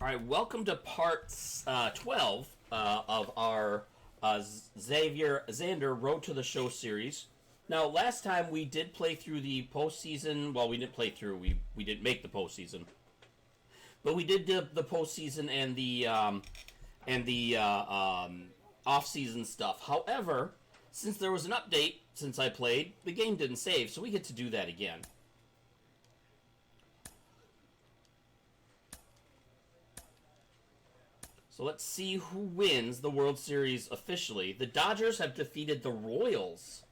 All right, welcome to part 12 of our Xavier Xander Road to the Show series. Now, last time we did play through the postseason. Well, we didn't play through. We didn't make the postseason, but we did the postseason and the off-season stuff. However, since there was an update since I played, the game didn't save, so we get to do that again. So let's see who wins the World Series officially. The Dodgers have defeated the Royals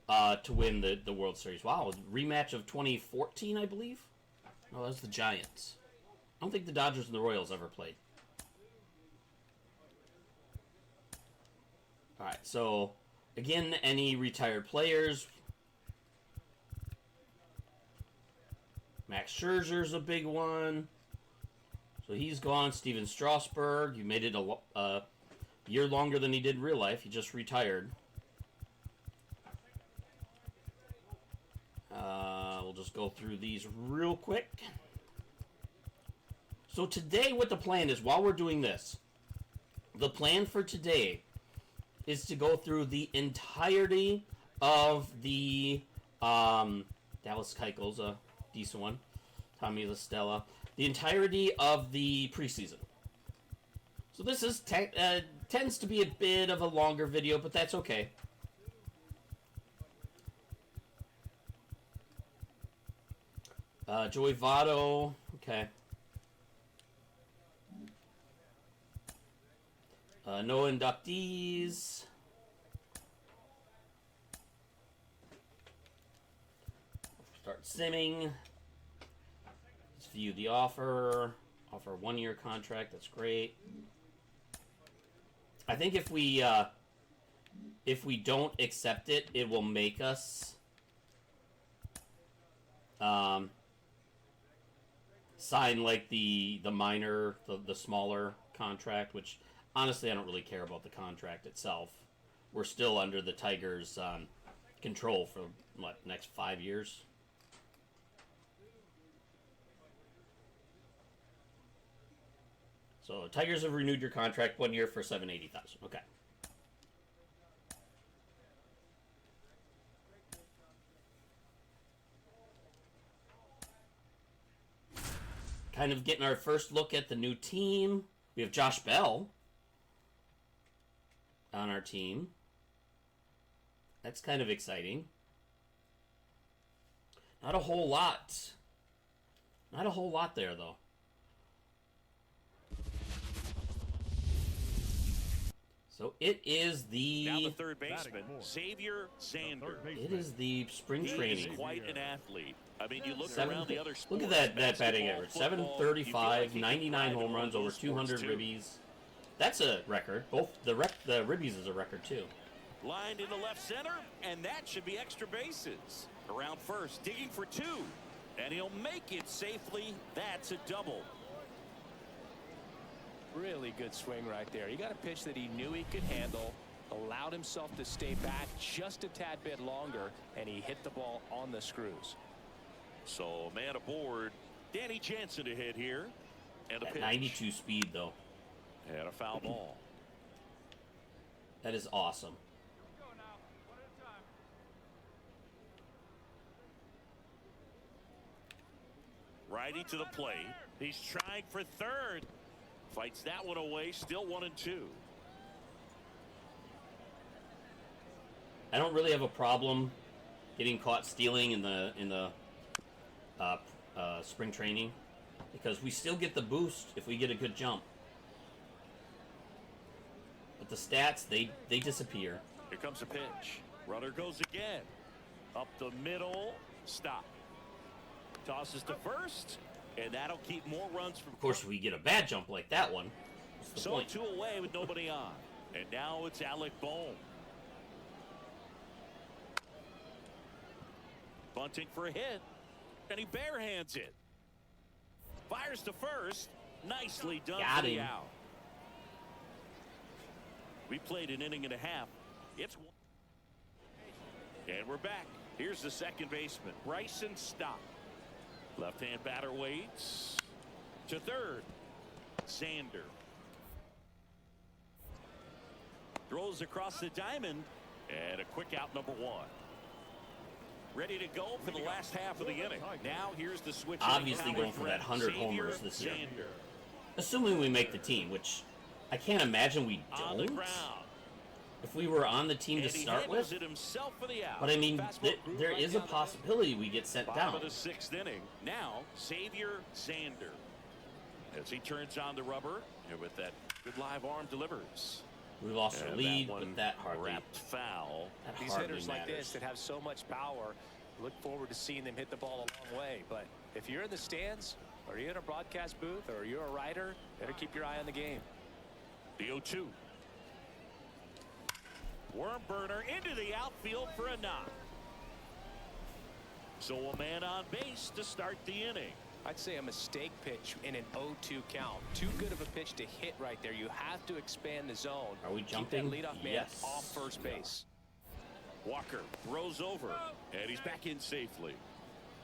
to win the World Series. Wow, rematch of 2014, I believe? No, that was the Giants. I don't think the Dodgers and the Royals ever played. Alright, so again, any retired players. Max Scherzer's a big one. So he's gone. Steven Strasburg, you made it a year longer than he did in real life. He just retired. We'll just go through these real quick. So today what the plan is, while we're doing this, the plan for today is to go through the entirety of the Dallas Keuchel's a decent one. Tommy La Stella. The entirety of the preseason. So this is tends to be a bit of a longer video, but that's okay. Joey Votto, okay. No inductees. Start simming. Let's view the offer. Offer 1-year contract. That's great. I think if we don't accept it, it will make us sign like the minor, the smaller contract. Which honestly, I don't really care about the contract itself. We're still under the Tigers' control for what, next 5 years. So Tigers have renewed your contract 1 year for $780,000. Okay. Kind of getting our first look at the new team. We have Josh Bell on our team. That's kind of exciting. Not a whole lot. Not a whole lot there, though. So it is the... Now the third baseman, Xavier Xander. It is the spring training. He is quite an athlete. I mean, you look around the other sports. Look at that batting average. 735, 99 home runs, over 200 ribbies. That's a record. Both the ribbies is a record, too. Lined into left center, and that should be extra bases. Around first, digging for 2. And he'll make it safely. That's a double. Really good swing right there. He got a pitch that he knew he could handle, allowed himself to stay back just a tad bit longer, and he hit the ball on the screws. So, man aboard. Danny Jansen to hit here. And a pitch. 92 speed, though. And a foul ball. That is awesome. Righty to the plate. He's trying for third. Fights that one away. Still 1-2. I don't really have a problem getting caught stealing in the spring training, because we still get the boost if we get a good jump. But the stats, they disappear. Here comes a pitch. Runner goes again. Up the middle. Stop. Tosses to first. And that'll keep more runs from... Of course, if we get a bad jump like that one, what's the so point? 2 away with nobody on. And now it's Alec Bohm. Bunting for a hit. And he barehands it. Fires to first. Nicely done. Got for the him. out. We played an inning and a half. It's... And we're back. Here's the second baseman, Bryson Stott. Left-hand batter waits to third. Xander. Throws across the diamond, and a quick out, number one. Ready to go for the last half of the inning. Now here's the switch. Obviously going for that 100 homers this year. Assuming we make the team, which I can't imagine we don't. If we were on the team to start with. But I mean, there is a possibility we get sent down. Of the sixth inning. Now, Xavier Xander. As he turns on the rubber, and with that good live arm delivers. We lost our lead, but that hardly wrapped foul. These hitters like this that have so much power, look forward to seeing them hit the ball a long way. But if you're in the stands, or you're in a broadcast booth, or you're a writer, better keep your eye on the game. The 0-2. Worm burner into the outfield for a knock. So a man on base to start the inning. I'd say a mistake pitch in an 0-2 count. Too good of a pitch to hit right there. You have to expand the zone. Are we jumping? Keep that leadoff man off first base. Walker throws over, and he's back in safely.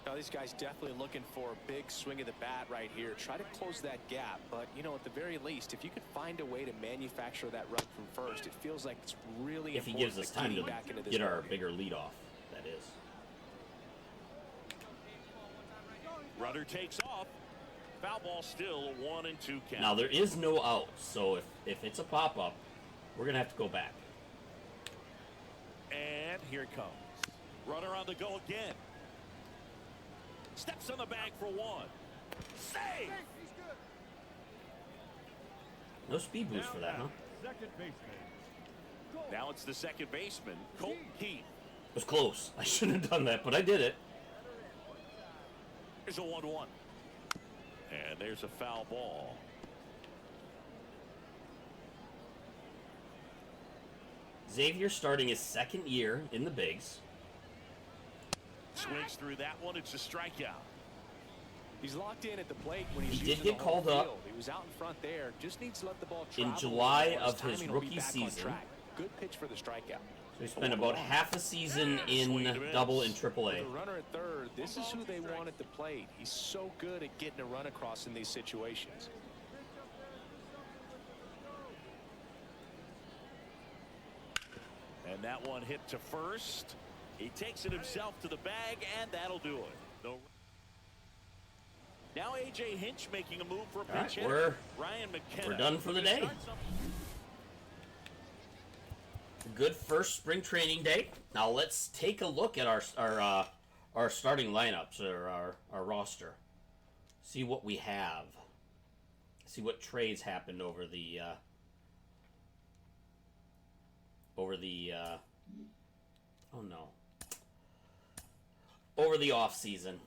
Now, these guys definitely looking for a big swing of the bat right here. Try to close that gap. But, you know, at the very least, if you could find a way to manufacture that run from first, it feels like it's really if he gives us time to get our bigger lead off, that is. Runner takes off. Foul ball still, 1-2 count. Now, there is no out, so if it's a pop-up, we're going to have to go back. And here it comes. Runner on the go again. Steps on the bag for one. Save! No speed boost for that, huh? Second baseman. Now it's the second baseman, Colton Keith. It was close. I shouldn't have done that, but I did it. There's a 1-1. And there's a foul ball. Xavier starting his second year in the bigs. Swings through that one. It's a strikeout. He's locked in at the plate when he's He did using get the home called up field. He was out in front there. Just needs to let the ball travel. in July His of his timing will be rookie back on season. track. Good pitch for the strikeout. So he spent about half a season in double and triple A. The runner at third, this is who they want at the plate. He's so good at getting a run across in these situations. And that one hit to first. He takes it himself to the bag, and that'll do it. Now A.J. Hinch making a move for a pinch hitter. Ryan McKenna. We're done for the day. Good first spring training day. Now let's take a look at our starting lineups or our roster. See what we have. See what trades happened over the off season.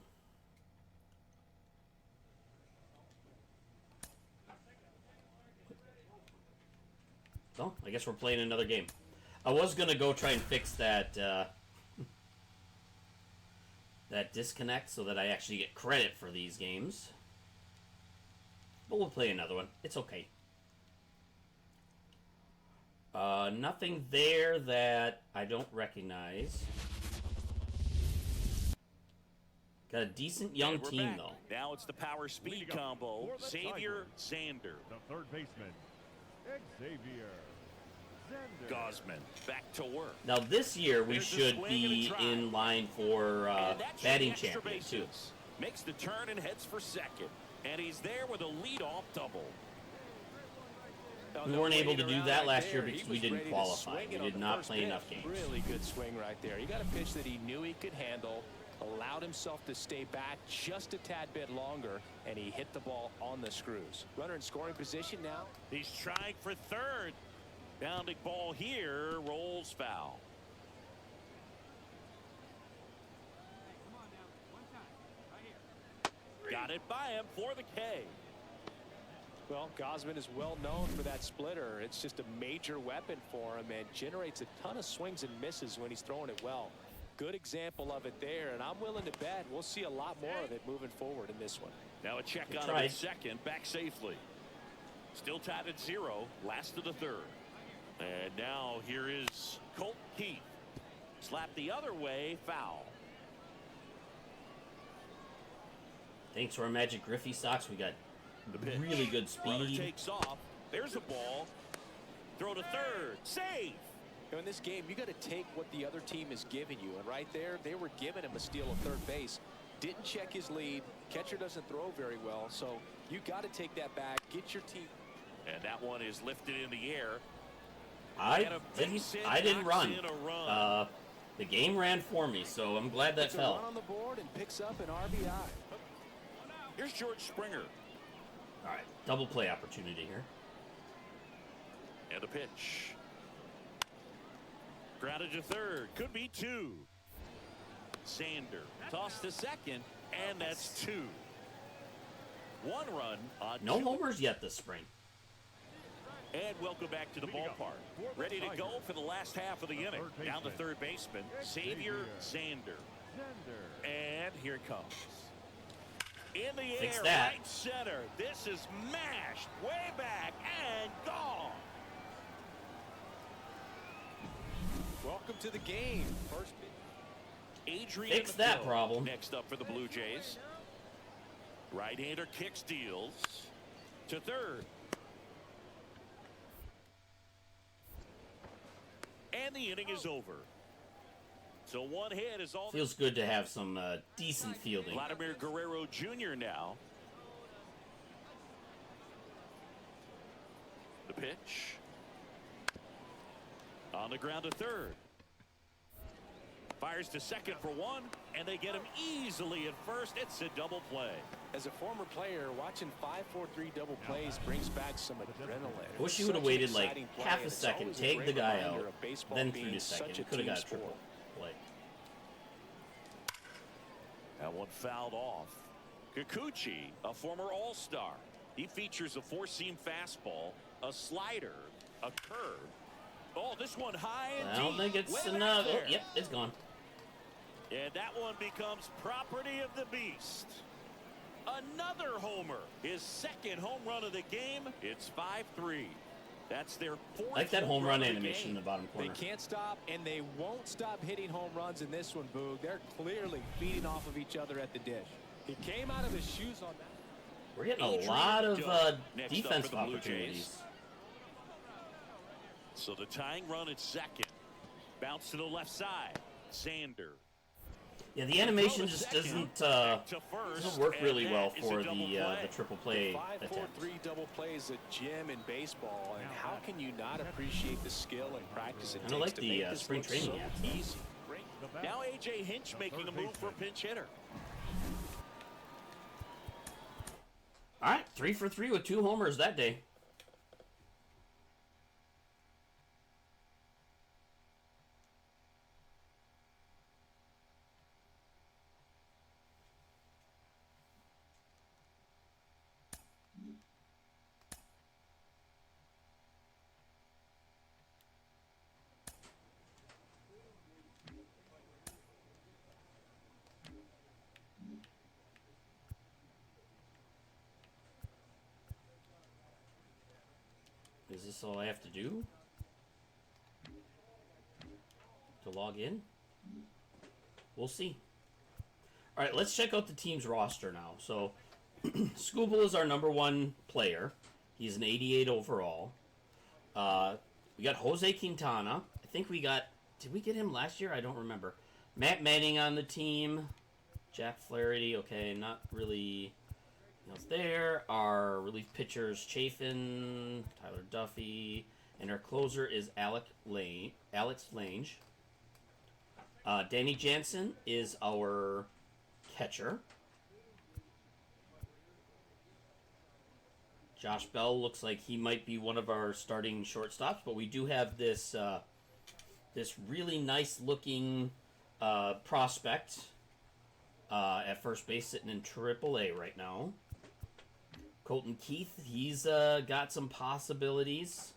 So I guess we're playing another game. I was gonna go try and fix that that disconnect so that I actually get credit for these games. But we'll play another one. It's okay. Nothing there that I don't recognize. Got a decent young team, back. though. Now it's the power speed combo. Xavier Xander. The third baseman, Xavier Xander. Gosman back to work. Now, this year, we There's the should swing be and a drive. in line for And that should batting be extra champion, too. bases. Makes the turn and heads for second. And he's there with a leadoff double. We weren't able to do that last year because we didn't qualify. We did not play enough games. Really good swing right there. He got a pitch that he knew he could handle, allowed himself to stay back just a tad bit longer, and he hit the ball on the screws. Runner in scoring position now. He's trying for third. Bounding ball here, rolls foul. Got it by him for the K. Well, Gosman is well known for that splitter. It's just a major weapon for him and generates a ton of swings and misses when he's throwing it well. Good example of it there, and I'm willing to bet we'll see a lot more of it moving forward in this one. Now a check on him at second, back safely. Still tied at 0, last of the third. And now here is Colt Keith. Slapped the other way, foul. Thanks to our Magic Griffey socks, we got The pitch. really good Runner speed. takes off. There's a ball. Throw to third. Save. In this game, you got to take what the other team is giving you. And right there, they were giving him a steal at third base. Didn't check his lead. Catcher doesn't throw very well. So you got to take that back. Get your team. And that one is lifted in the air. I And a base hit didn't knocks run. in a run. The game ran for me, so I'm glad that Puts a run fell. on the board and picks up an RBI. Here's George Springer. All right, double play opportunity here. And the pitch. Grounded to third. Could be two. Sander tossed to second, and that's two. One run on No two. homers yet this spring. And welcome back to the ballpark. Ready to go for the last half of the inning. Down to third baseman, Xavier Sander. Xander. And here it comes. In the Fix air, that. right center. This is mashed way back and gone. Welcome to the game. First pitch. Adrian Fix that Hill problem. next up for the Blue Jays. Right-hander kicks, deals to third. And the inning is over. So one hit is all. Feels good to have some decent fielding. Vladimir Guerrero Jr. now. The pitch. On the ground to third. Fires to second for one, and they get him easily at first. It's a double play. As a former player, watching 5-4-3 double plays brings back some adrenaline. Wish you It's would have such an waited like exciting play, half and a it's second, always a take great the guy reminder out, of baseball then being through the such second. a Could have got a team triple sport. play. That one fouled off. Kikuchi, a former All-Star. He features a four-seam fastball, a slider, a curve. Oh, this one high and I don't deep. think it's Way back enough. Oh, there. yep, it's gone. And that one becomes property of the beast. Another homer. His second home run of the game. It's 5-3. That's their fourth. I like that home run of the animation in game. the bottom They corner. can't stop, and they won't stop hitting home runs in this one, Boog. They're clearly feeding off of each other at the dish. He came out of his shoes on that. We're getting a Adrian lot of Dunn next up defensive for the Blue opportunities. Jays. So the tying run at second. Bounce to the left side. Sander. Yeah, the animation Throw to just second. doesn't First, work and really that well is a for double the play. triple play attempt. 5-4-3 double play is a gem in baseball, and how can you not appreciate the skill and practice it I takes like to the, make this spring look training so apps. easy? Now A.J. Hinch making a move for a pinch hitter. All right, 3 for 3 with 2 homers that day. Is this all I have to do to log in? We'll see. All right, let's check out the team's roster now. So, Scooble is our #1 player. He's an 88 overall. We got Jose Quintana. I think we got... Did we get him last year? I don't remember. Matt Manning on the team. Jack Flaherty. Okay, not really... else there. Our relief pitchers, Chafin, Tyler Duffy, and our closer is Alex Lange. Danny Jansen is our catcher. Josh Bell looks like he might be one of our starting shortstops, but we do have this this really nice looking prospect at first base sitting in AAA right now. Colton Keith, he's got some possibilities.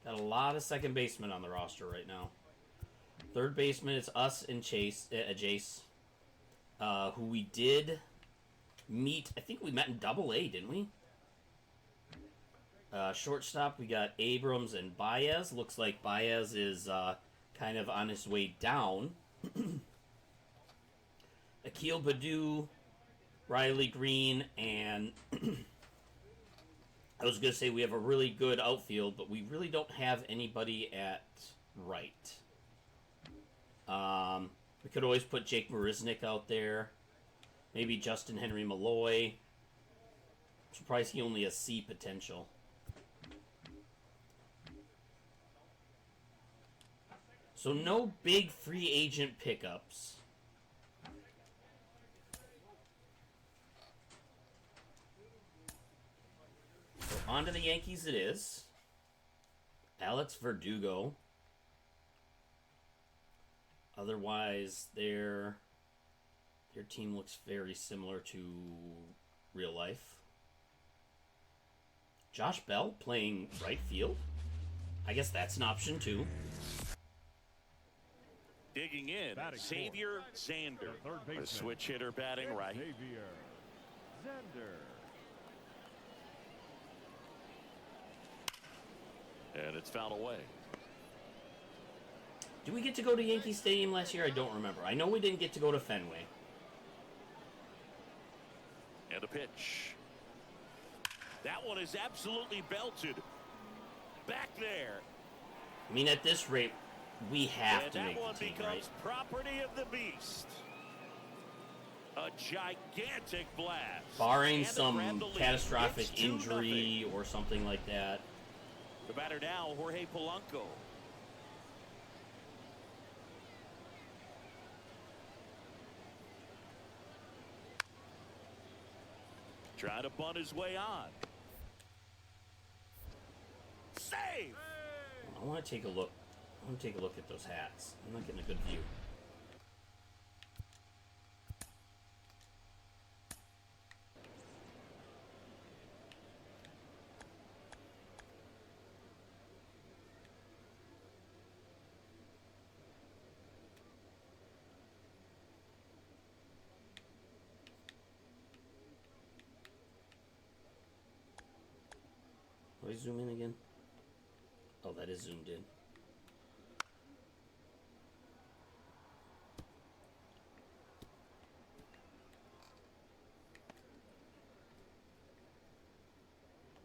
Got a lot of second basemen on the roster right now. Third baseman, it's us and Jace, who we did meet. I think we met in AA, didn't we? Shortstop, we got Abrams and Baez. Looks like Baez is kind of on his way down. Akil Baddoo Riley Green, and I was going to say we have a really good outfield, but we really don't have anybody at right. We could always put Jake Marisnick out there. Maybe Justin Henry Malloy. I'm surprised he only has C potential. So no big free agent pickups. So on to the Yankees it is. Alex Verdugo. Otherwise, their team looks very similar to real life. Josh Bell playing right field. I guess that's an option too. Digging in, Batting Xavier Zander, The third the baseman. switch hitter batting right. Xavier Zander. And it's fouled away. Did we get to go to Yankee Stadium last year? I don't remember. I know we didn't get to go to Fenway. And a pitch. That one is absolutely belted. Back there. I mean, at this rate, we have And to that make one the team, becomes right? property of the beast. A gigantic blast. Barring And to grab some the lead. catastrophic It's 2-0. injury or something like that. The batter now, Jorge Polanco. Trying to bunt his way on. Save! I want to take a look. I want to take a look at those hats. I'm not getting a good view. Do I zoom in again? Oh, that is zoomed in.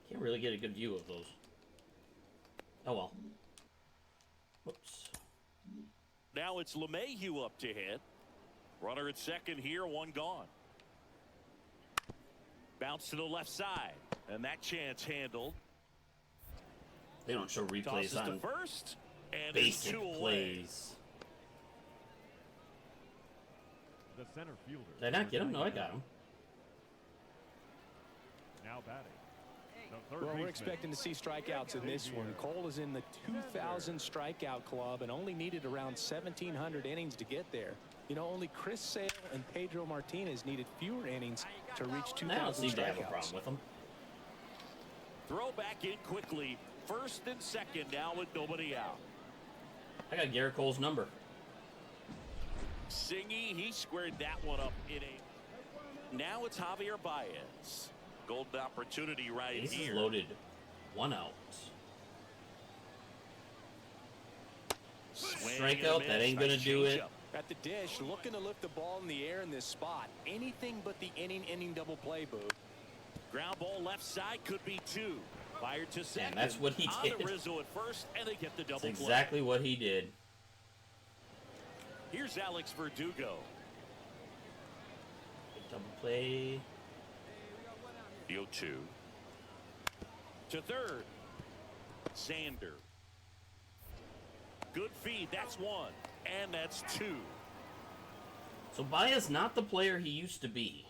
Can't really get a good view of those. Oh well. Whoops. Now it's LeMahieu up to hit. Runner at second here, one gone. Bounce to the left side. And that chance handled. They don't show replays Tosses to on first. And it's basic 2 away. plays. The center fielder. Did I not get him? No, I got him. Now batting. The third Well, we're baseman. expecting to see strikeouts in this one. Cole is in the 2,000 strikeout club and only needed around 1,700 innings to get there. You know, only Chris Sale and Pedro Martinez needed fewer innings to reach 2,000 I don't seem to have a strikeouts. problem with him. Throw back in quickly. First and second now with nobody out. I got Garrett Cole's number. Singy, he squared that one up in a. Now it's Javier Baez. Golden opportunity right Bases here. loaded. 1 out. Swing Strikeout, and a that miss. ain't gonna Nice do it. changeup. At the dish, looking to lift the ball in the air in this spot. Anything but the inning double play, Boo. Ground ball left side could be 2. Fired to second. that's what he On did. to Rizzo at first, and they get the double That's play. exactly what he did. Here's Alex Verdugo. Double play. The 0-2. To third. Zander. Good feed. That's 1. And that's 2. So Baez not the player he used to be.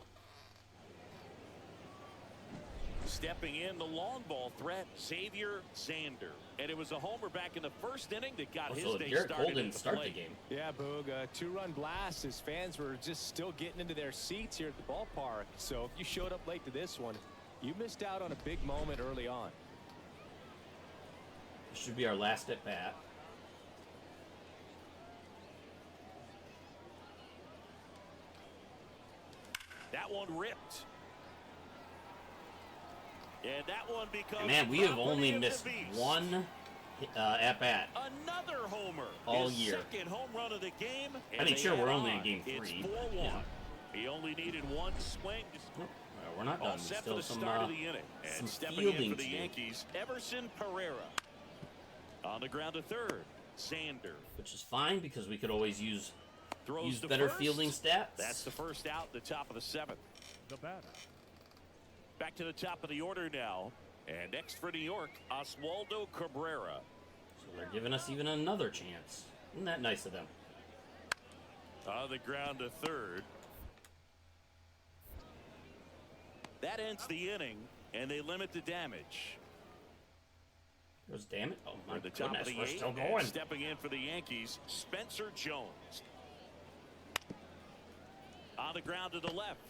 Stepping in the long ball threat, Xavier Zander. And it was a homer back in the first inning that got his Also, day Garrett Cole started didn't at the start the plate. game. Yeah, Boog, a 2-run blast. His fans were just still getting into their seats here at the ballpark. So if you showed up late to this one, you missed out on a big moment early on. This should be our last at bat. That one ripped. And that one becomes Man, we have property only of the missed beast. one at bat. Another homer. All His year. second home run of the game. I mean, and sure, they we're add only in on. game It's 3. 4-1. Yeah. He only needed one swing. We're not All done. set Still for the some, start of the inning. some And stepping fielding in for to the do. Yankees, Everson Pereira. On the ground to third, Sander. Which is fine because we could always use Throws to better first. fielding stats. That's the first out, the top of the seventh. The batter. Back to the top of the order now. And next for New York, Oswaldo Cabrera. So they're giving us even another chance. Isn't that nice of them? On the ground to third. That ends the inning, and they limit the damage. There's damn it. Oh my At the top goodness, of the we're eighth, still and going. stepping in for the Yankees, Spencer Jones. On the ground to the left.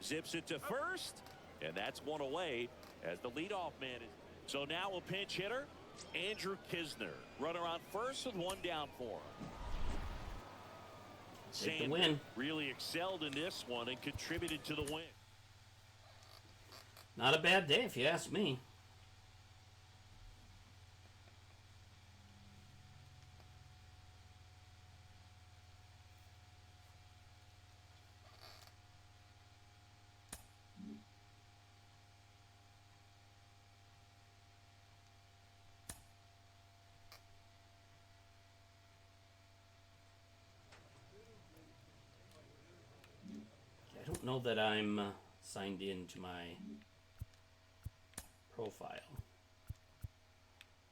Zips it to first, and that's one away as the leadoff man is. So now a pinch hitter, Andrew Kisner. Runner on first with one down for him. Take the Sander win. really excelled in this one and contributed to the win. Not a bad day if you ask me. I don't know that I'm signed in to my profile.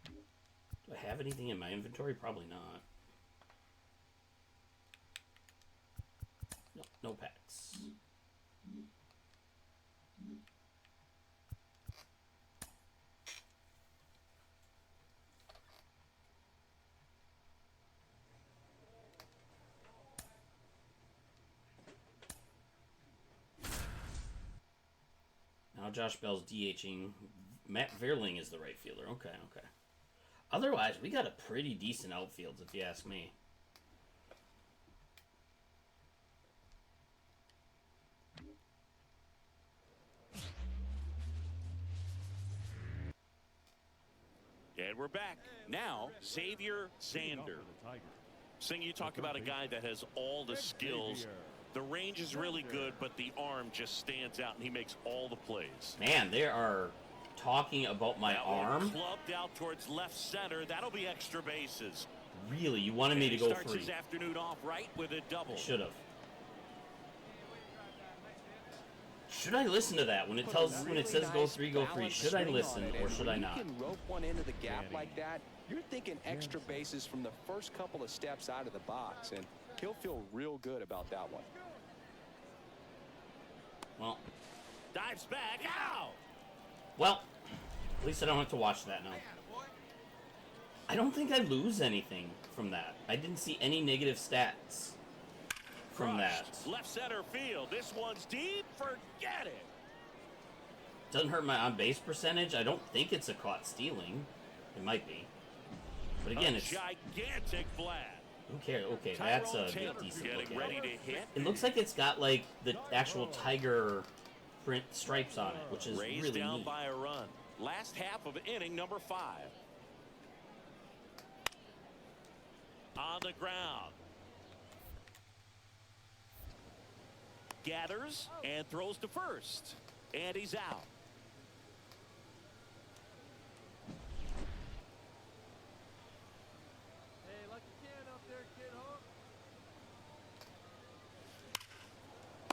Do I have anything in my inventory? Probably not. No, no packs. Now Josh Bell's DHing. Matt Vierling is the right fielder. Okay, okay. Otherwise, we got a pretty decent outfield, if you ask me. And we're back. Now, Xavier Sander. For the Tigers. Sing, you talk about a guy that has all the skills. The range is really good, but the arm just stands out, and he makes all the plays. Man, they are talking about my That one arm. clubbed out towards left center. That'll be extra bases. Really, you wanted me to He go starts free. his afternoon off right with a double. Should have. Should I listen to that when it tells when it says go free, go free? Should I listen or should I not? You can rope one into the gap like that. You're thinking extra bases from the first couple of steps out of the box, and he'll feel real good about that one. Well, Dives back. Ow! well, at least I don't have to watch that now. I don't think I lose anything from that. I didn't see any negative stats from that. Crushed. Left center field. This one's deep. Forget it. Doesn't hurt my on base percentage. I don't think it's a caught stealing. It might be. But again, A it's gigantic flat. who cares? Okay, that's a Tyrone Taylor decent getting look at ready it. to hit. It looks like it's got like the actual tiger print stripes on it, which is Raised really down neat. by a run. Last half of inning number 5. On the ground. Gathers and throws to first. And he's out.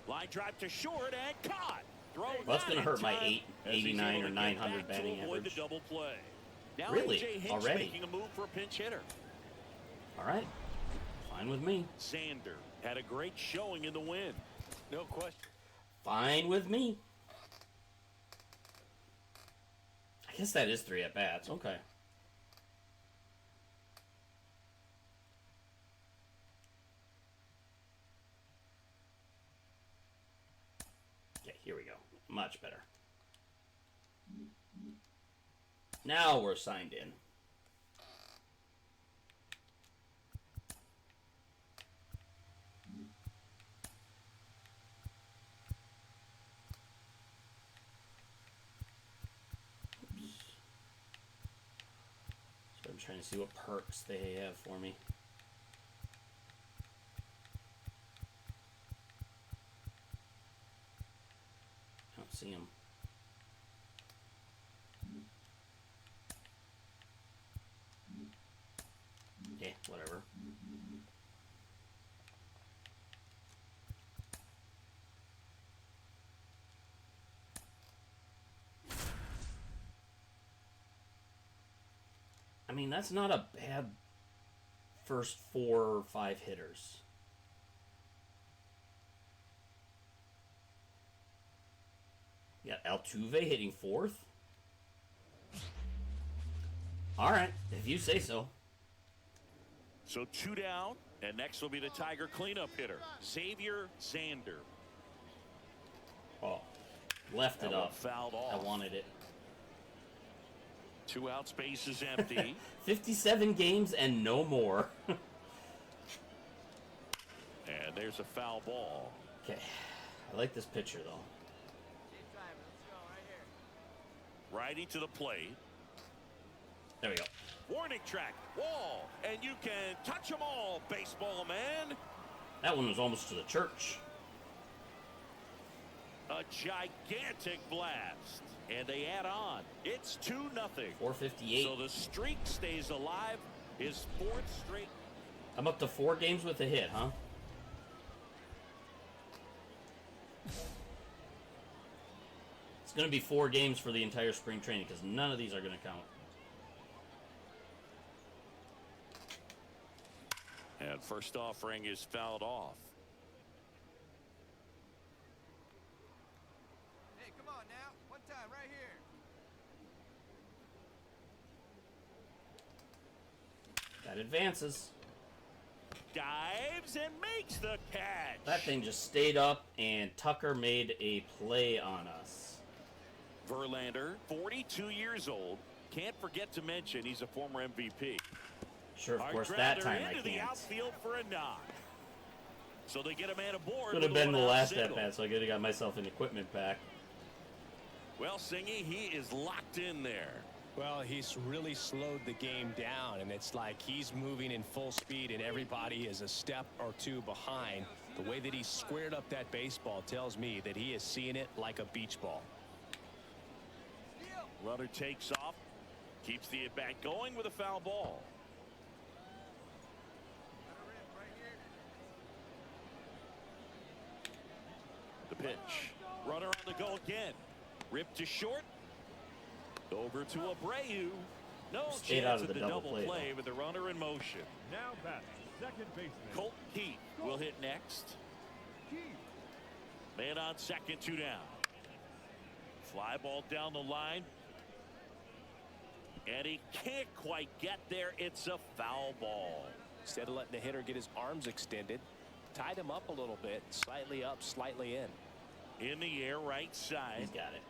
Line drive to short and caught. Throw Well, that's not gonna in hurt my time, 889 as he's or able to get 900 back to batting avoid average. the double play. Now Really? AJ Hinch Already? making a move for a pinch hitter. All right, fine with me. Sander had a great showing in the win. No question. Fine with me. I guess that is 3 at bats. Okay. Okay, here we go. Much better. Now we're signed in. So I'm trying to see what perks they have for me. see him. Okay, whatever. I mean, that's not a bad first 4 or 5 hitters. You got Altuve hitting 4th. All right, if you say so. So 2 down, and next will be the Tiger cleanup hitter, Xavier Xander. Oh, left it That one up. fouled off. I wanted it. 2 out, space is empty. 57 games and no more. And there's a foul ball. Okay, I like this pitcher though. Righty to the plate. There we go. Warning track, wall, and you can touch them all, baseball man. That one was almost to the church. A gigantic blast, and they add on. It's 2-0. 458. So the streak stays alive. His 4th straight. I'm up to 4 games with a hit, huh? It's going to be 4 games for the entire spring training because none of these are going to count. And first offering is fouled off. Hey, come on now. One time right here. That advances. Dives and makes the catch. That thing just stayed up, and Tucker made a play on us. Verlander, 42 years old. Can't forget to mention he's a former MVP. Sure, of Hard course, that grounder time I into the can't. outfield for a knock. So they get a man aboard. Could have with a been the one-out last single. at bat, so I could have got myself an equipment pack. Well, Singy, he is locked in there. Well, he's really slowed the game down, and it's like he's moving in full speed, and everybody is a step or 2 behind. The way that he squared up that baseball tells me that he is seeing it like a beach ball. Runner takes off, keeps the at-bat going with a foul ball. The pitch. Runner on the go again. Ripped to short. Over to Abreu. No Stayed chance out of at the the double double play, play though. with the runner in motion. Now batting, second baseman. Colt Keith will hit next. Man on second, 2 down. Fly ball down the line. And he can't quite get there. It's a foul ball. Instead of letting the hitter get his arms extended, tied him up a little bit, slightly up, slightly in. In the air, right side. He's got it.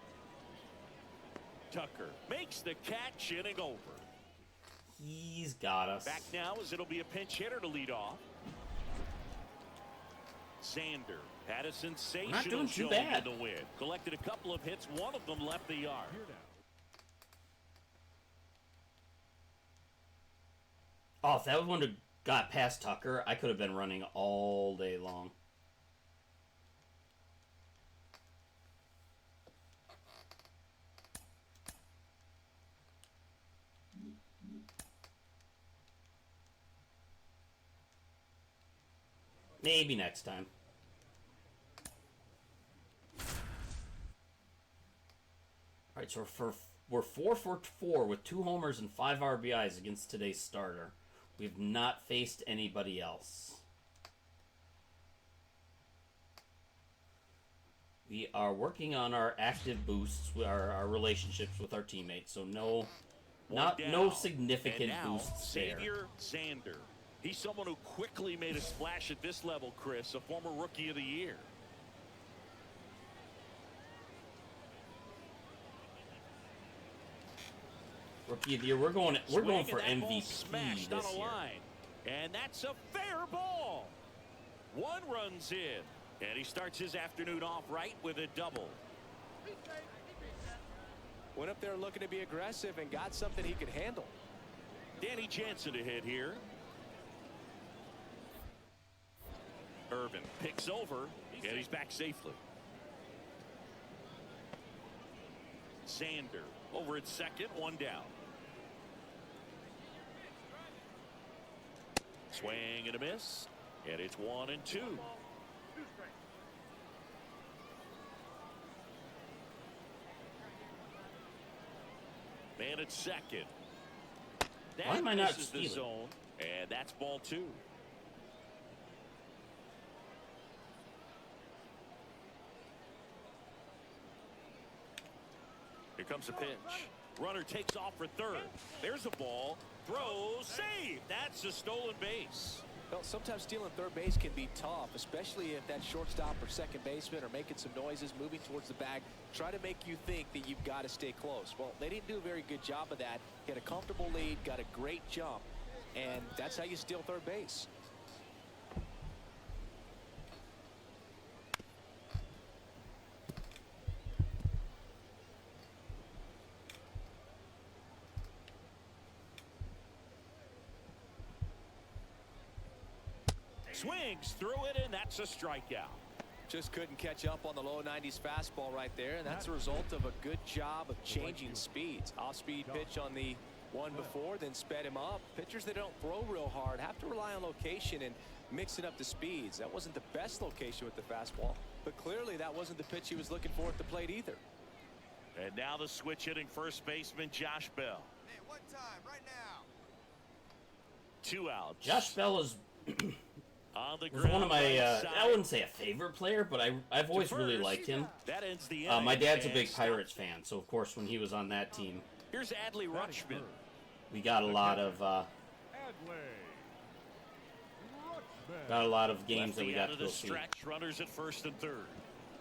Tucker makes the catch, inning over. He's got us. Back now as it'll be a pinch hitter to lead off. Xander had a sensational doing too showing bad. in the win. Collected a couple of hits. One of them left the yard. Here now. Oh, if that would have got past Tucker, I could have been running all day long. Maybe next time. All right, so we're 4 for 4 with 2 homers and 5 RBIs against today's starter. We've not faced anybody else. We are working on our active boosts, our relationships with our teammates. So no Down. significant And now, boosts there. Xavier Xander. He's someone who quickly made a splash at this level, Chris, a former Rookie of the Year. Rookie of the year. We're going Swing, for and that ball MVP smashed on this a year. line. And that's a fair ball. 1 runs in. And he starts his afternoon off right with a double. Went up there looking to be aggressive and got something he could handle. Danny Jansen to hit here. Irvin picks over, and he's back safely. Xander over at second, one down. Swing and a miss, and it's 1-2. Man at second. That Why am I not misses the stealing? zone, and that's ball 2. Here comes a pitch. Runner takes off for third. There's a ball. Throw, save. That's a stolen base. Well, sometimes stealing third base can be tough, especially if that shortstop or second baseman are making some noises, moving towards the bag, try to make you think that you've got to stay close. Well, they didn't do a very good job of that. Get a comfortable lead, got a great jump, and that's how you steal third base. Swings through it, and that's a strikeout. Just couldn't catch up on the low 90s fastball right there, and that's a result of a good job of changing speeds. Off-speed pitch on the one before, then sped him up. Pitchers that don't throw real hard have to rely on location and mixing up the speeds. That wasn't the best location with the fastball, but clearly that wasn't the pitch he was looking for at the plate either. And now the switch hitting first baseman Josh Bell. Hey, one time, right now. 2 outs. Josh Bell is on the was ground one of my, right side. I wouldn't say a favorite player, but I've always really liked him. That ends the My inning, dad's a and big stop. Pirates fan, so of course when he was on that team, Here's Adley Rutschman. we got a lot of Adley Rutschman. games that we got Lefty out to of go the see. stretch, runners at first and third.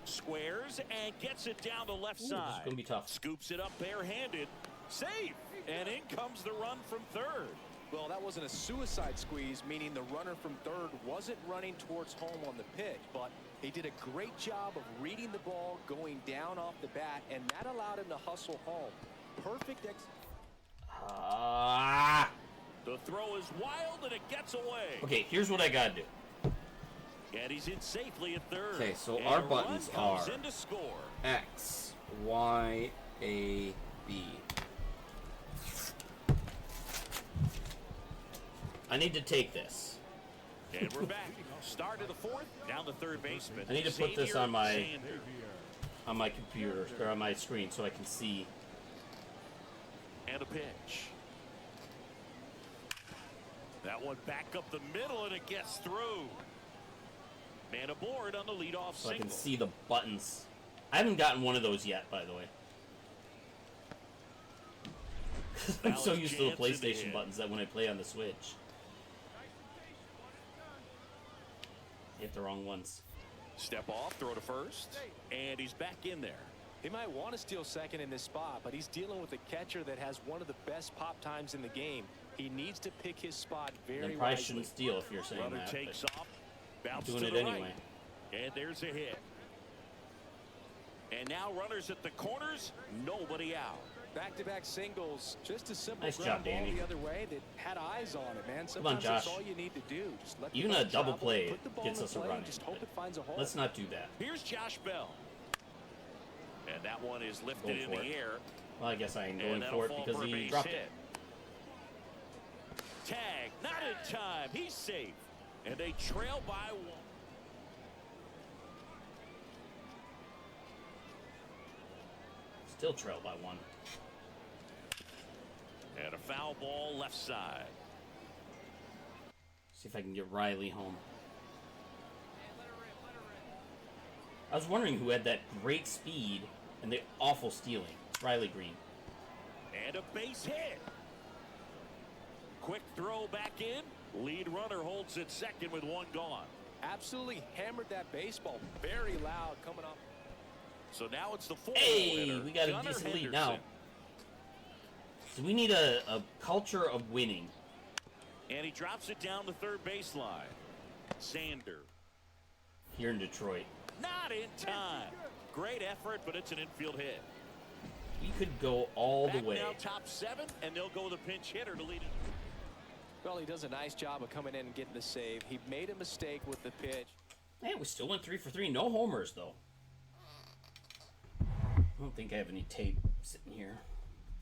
Squares and gets it down the left Ooh, this side. is gonna be tough. Scoops it up barehanded. Safe. And in comes the run from third. Well, that wasn't a suicide squeeze, meaning the runner from third wasn't running towards home on the pitch, but he did a great job of reading the ball, going down off the bat, and that allowed him to hustle home. Perfect The throw is wild and it gets away. Okay, here's what I gotta do. And he's in safely at third. Okay, so And our a run buttons comes are in to score. X, Y, A, B. I need to take this. And we're back. Start of the fourth. Down the third baseman. I need to put this Xavier on my- Xander. On my computer or on my screen so I can see. And a pitch. That one back up the middle and it gets through. Man aboard on the leadoff So I single. can see the buttons. I haven't gotten one of those yet, by the way. I'm so Alex used to the Jansen to PlayStation hit. buttons that when I play on the Switch, hit the wrong ones. Step off, throw to first, and he's back in there. He might want to steal second in this spot, but he's dealing with a catcher that has one of the best pop times in the game. He needs to pick his spot very Then probably wisely. shouldn't steal if you're saying Runner that. takes but off, bounce doing to it the anyway. right, and there's a hit. And now runners at the corners, nobody out. Back-to-back singles, just a simple Nice ground job, ball Danny. the other way that had eyes on it, man. on, Sometimes Josh. that's all you need to do. Just let the Even ball a double travel, play put the ball gets in us a play, run and just in, hope but it finds a hole. let's not do that. Here's Josh Bell. And that one is lifted Going in for the it. air. Well, I guess I ain't And going that'll for it fall because for a he base dropped hit. it. Tag, not in time. He's safe. And they trail by one. Still trail by one. And a foul ball left side. See if I can get Riley home. I was wondering who had that great speed and the awful stealing. It's Riley Green. And a base hit. Quick throw back in. Lead runner holds it second with one gone. Absolutely hammered that baseball. Very loud coming up. So now it's the fourth Hey, hitter, we got a Gunnar decent lead Henderson. now. So we need a culture of winning. And he drops it down the third baseline. Xander. Here in Detroit. Not in time. Great effort, but it's an infield hit. We could go all the Back way. now top seven, and they'll go the pinch hitter to lead it. Well, he does a nice job of coming in and getting the save. He made a mistake with the pitch. Hey, we still went 3 for 3. No homers, though. I don't think I have any tape sitting here.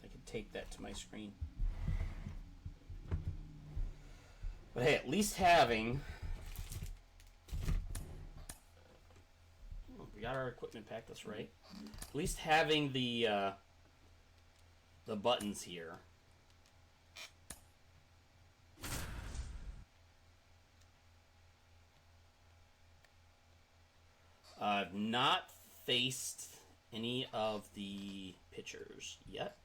I could take that to my screen. But hey, at least having... We got our equipment pack, that's right. At least having the buttons here. I've not faced any of the pitchers yet.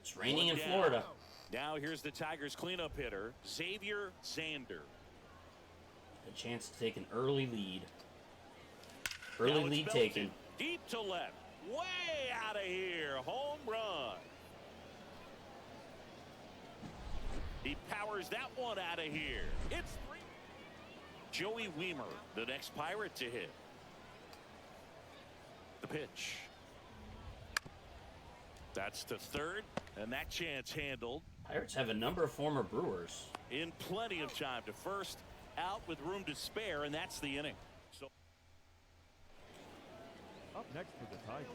It's raining in Florida. Now here's the Tigers cleanup hitter, Xavier Zander. A chance to take an early lead. Now Early it's lead belted taken. deep to left, way out of here, home run. He powers that one out of here. It's 3. Joey Weimer, the next Pirate to hit. The pitch. That's to third, and that chance handled. Pirates have a number of former Brewers. In plenty of time to first, out with room to spare, and that's the inning. So Up next for the Tigers,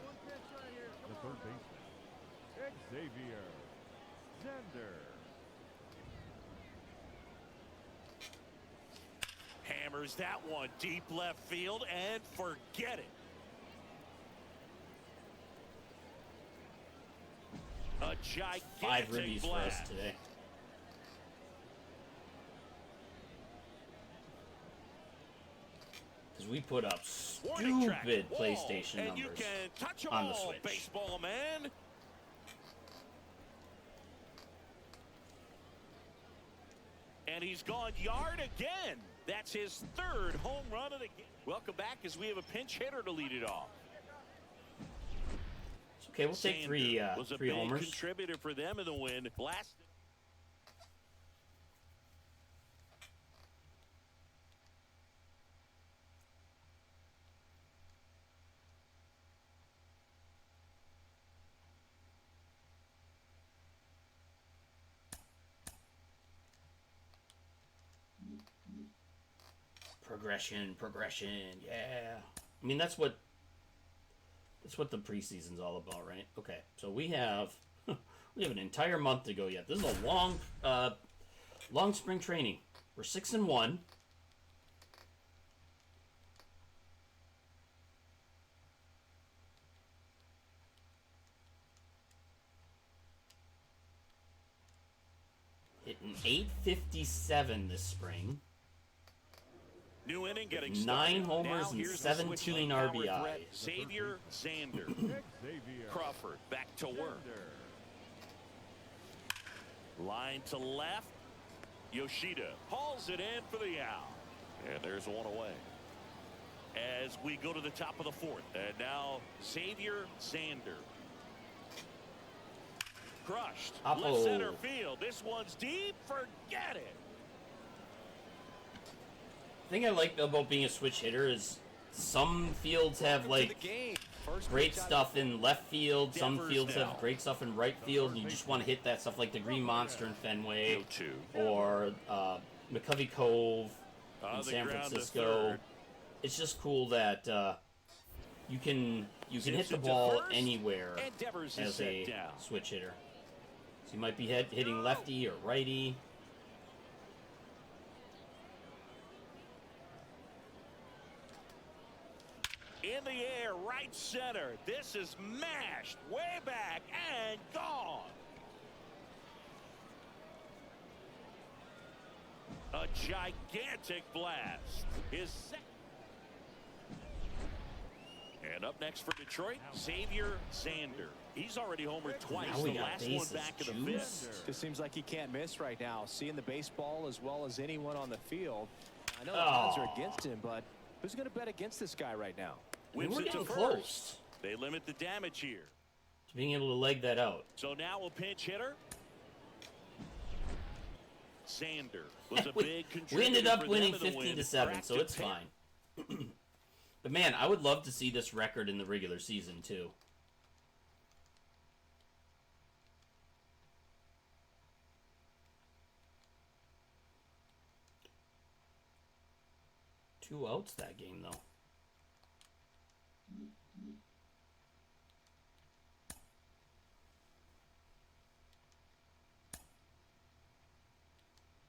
the third baseman, Xavier Zander. hammers that one deep left field and forget it. A gigantic 5 ribbies for us blast. today. Because we put up Warning track, stupid wall, PlayStation and numbers you can touch 'em on the all, Switch. baseball man. And he's gone yard again. That's his 3rd home run of the game. Welcome back as we have a pinch hitter to lead it off. It's okay, we'll take three was a three big homers. contributor for them in the win. Blasted. Progression, yeah. I mean, that's what the preseason's all about, right? Okay, so we have an entire month to go yet. This is a long spring training. We're 6-1. Hitting .857 this spring. New inning getting 9 started. homers Now and here's the 17 switching power RBI. threat, Xavier Zander. Xavier Crawford back to work. Zander. Line to left. Yoshida hauls it in for the out. And there's one away. As we go to the top of the 4th. And now Xavier Zander. Crushed. Oppo. Left center field. This one's deep. Forget it. The thing I like about being a switch hitter is some fields have like great stuff in left field, some Devers fields now. have great stuff in right field, and you just want to hit that stuff like the Green Monster in Fenway, 0-2. or McCovey Cove On in the San ground to Francisco. third. It's just cool that you can hit the Simpson to ball first, anywhere and Devers is as set a down. switch hitter. So you might be hitting lefty or righty. In the air, right center. This is mashed way back and gone. A gigantic blast. His second. And up next for Detroit, Xavier Zander. He's already homered twice. Now we The got last one bases back in the juiced. 5th. Just seems like he can't miss right now. Seeing the baseball as well as anyone on the field. I know the Oh. odds are against him, but who's going to bet against this guy right now? Whips We're it to getting first. close They limit the damage here. to being able to leg that out. So now a pinch hitter. Zander was a we, big contributor. we ended up for winning them in the 15-7, win. so it's fine. But man, I would love to see this record in the regular season too. 2 outs that game, though.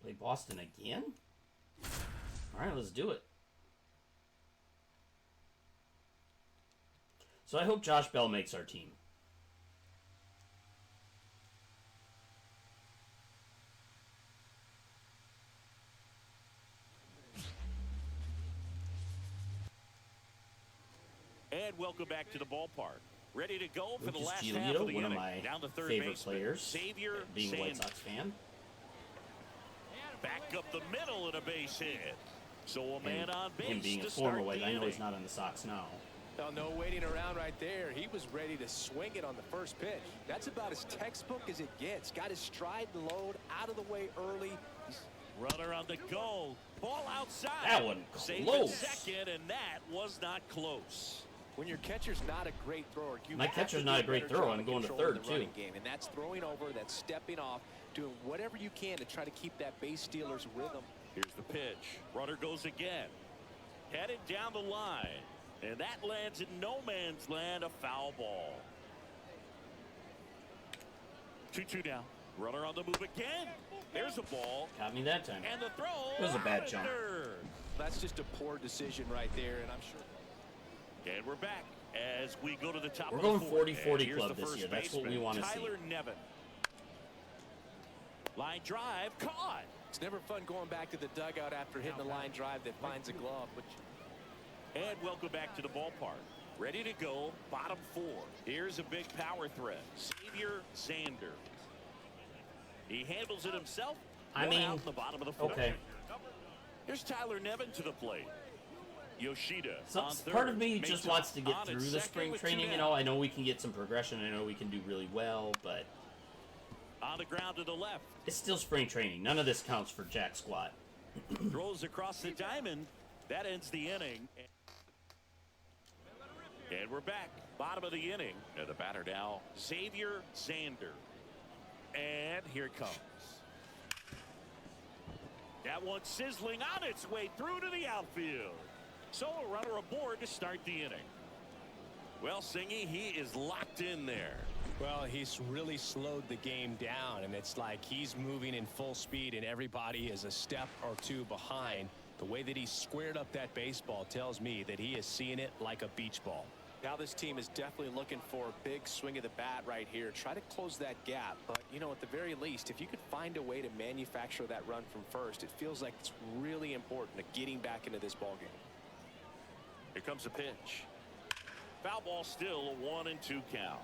Play Boston again? All right, let's do it. So I hope Josh Bell makes our team. And welcome back to the ballpark. Ready to go for the Lucas last half Giolito, of the one of inning. my Down to third favorite baseman, players, Xavier being a White Sanders. Sox fan. Back up the middle and a base hit. So a man on base Him being a to former start White, the I know inning. he's not on the Sox now. Well, no waiting around right there. He was ready to swing it on the first pitch. That's about as textbook as it gets. Got his stride and load out of the way early. Runner on the go. Ball outside. That one Safe close. at second, and that was not close. When your catcher's not a great thrower, you My have catcher's to not do a great better thrower. job I'm of going to controlling third, the running too. game, and that's throwing over, that's stepping off, doing whatever you can to try to keep that base stealer's rhythm. Here's the pitch. Runner goes again. Headed down the line. And that lands in no man's land, a foul ball. 2-2 now. Runner on the move again. There's a ball. Got me that time. And the throw. It was a bad out at jump. third. That's just a poor decision right there, and I'm sure. And we're back as we go to the top We're of going the fourth. 40-40 And here's club the this first year. That's what we baseman, want to see. Tyler Nevin. Line drive caught. It's never fun going back to the dugout after hitting a line drive that finds a glove. But And welcome back to the ballpark. Ready to go, bottom four. Here's a big power threat. Xavier Zander. He handles it himself. I One mean, out in the bottom of the fourth. Okay. Here's Tyler Nevin to the plate. Yoshida So, on third. part of me just Mesa wants to get on at through the second spring with two training. You down. know, I know we can get some progression. I know we can do really well, but On the ground to the left. it's still spring training. None of this counts for jack squat. Throws across the diamond. That ends the inning. And we're back. Bottom of the inning. And the batter now, Xavier Zander. And here it comes. That one sizzling on its way through to the outfield. So a runner aboard to start the inning. Well, Singy, he is locked in there. well, he's really slowed the game down, and it's like he's moving in full speed, and everybody is a step or two behind. The way that he squared up that baseball tells me that he is seeing it like a beach ball. Now this team is definitely looking for a big swing of the bat right here. Try to close that gap. But, you know, at the very least, if you could find a way to manufacture that run from first, it feels like it's really important to getting back into this ball game. Here comes a pitch. Foul ball still a 1-2 count.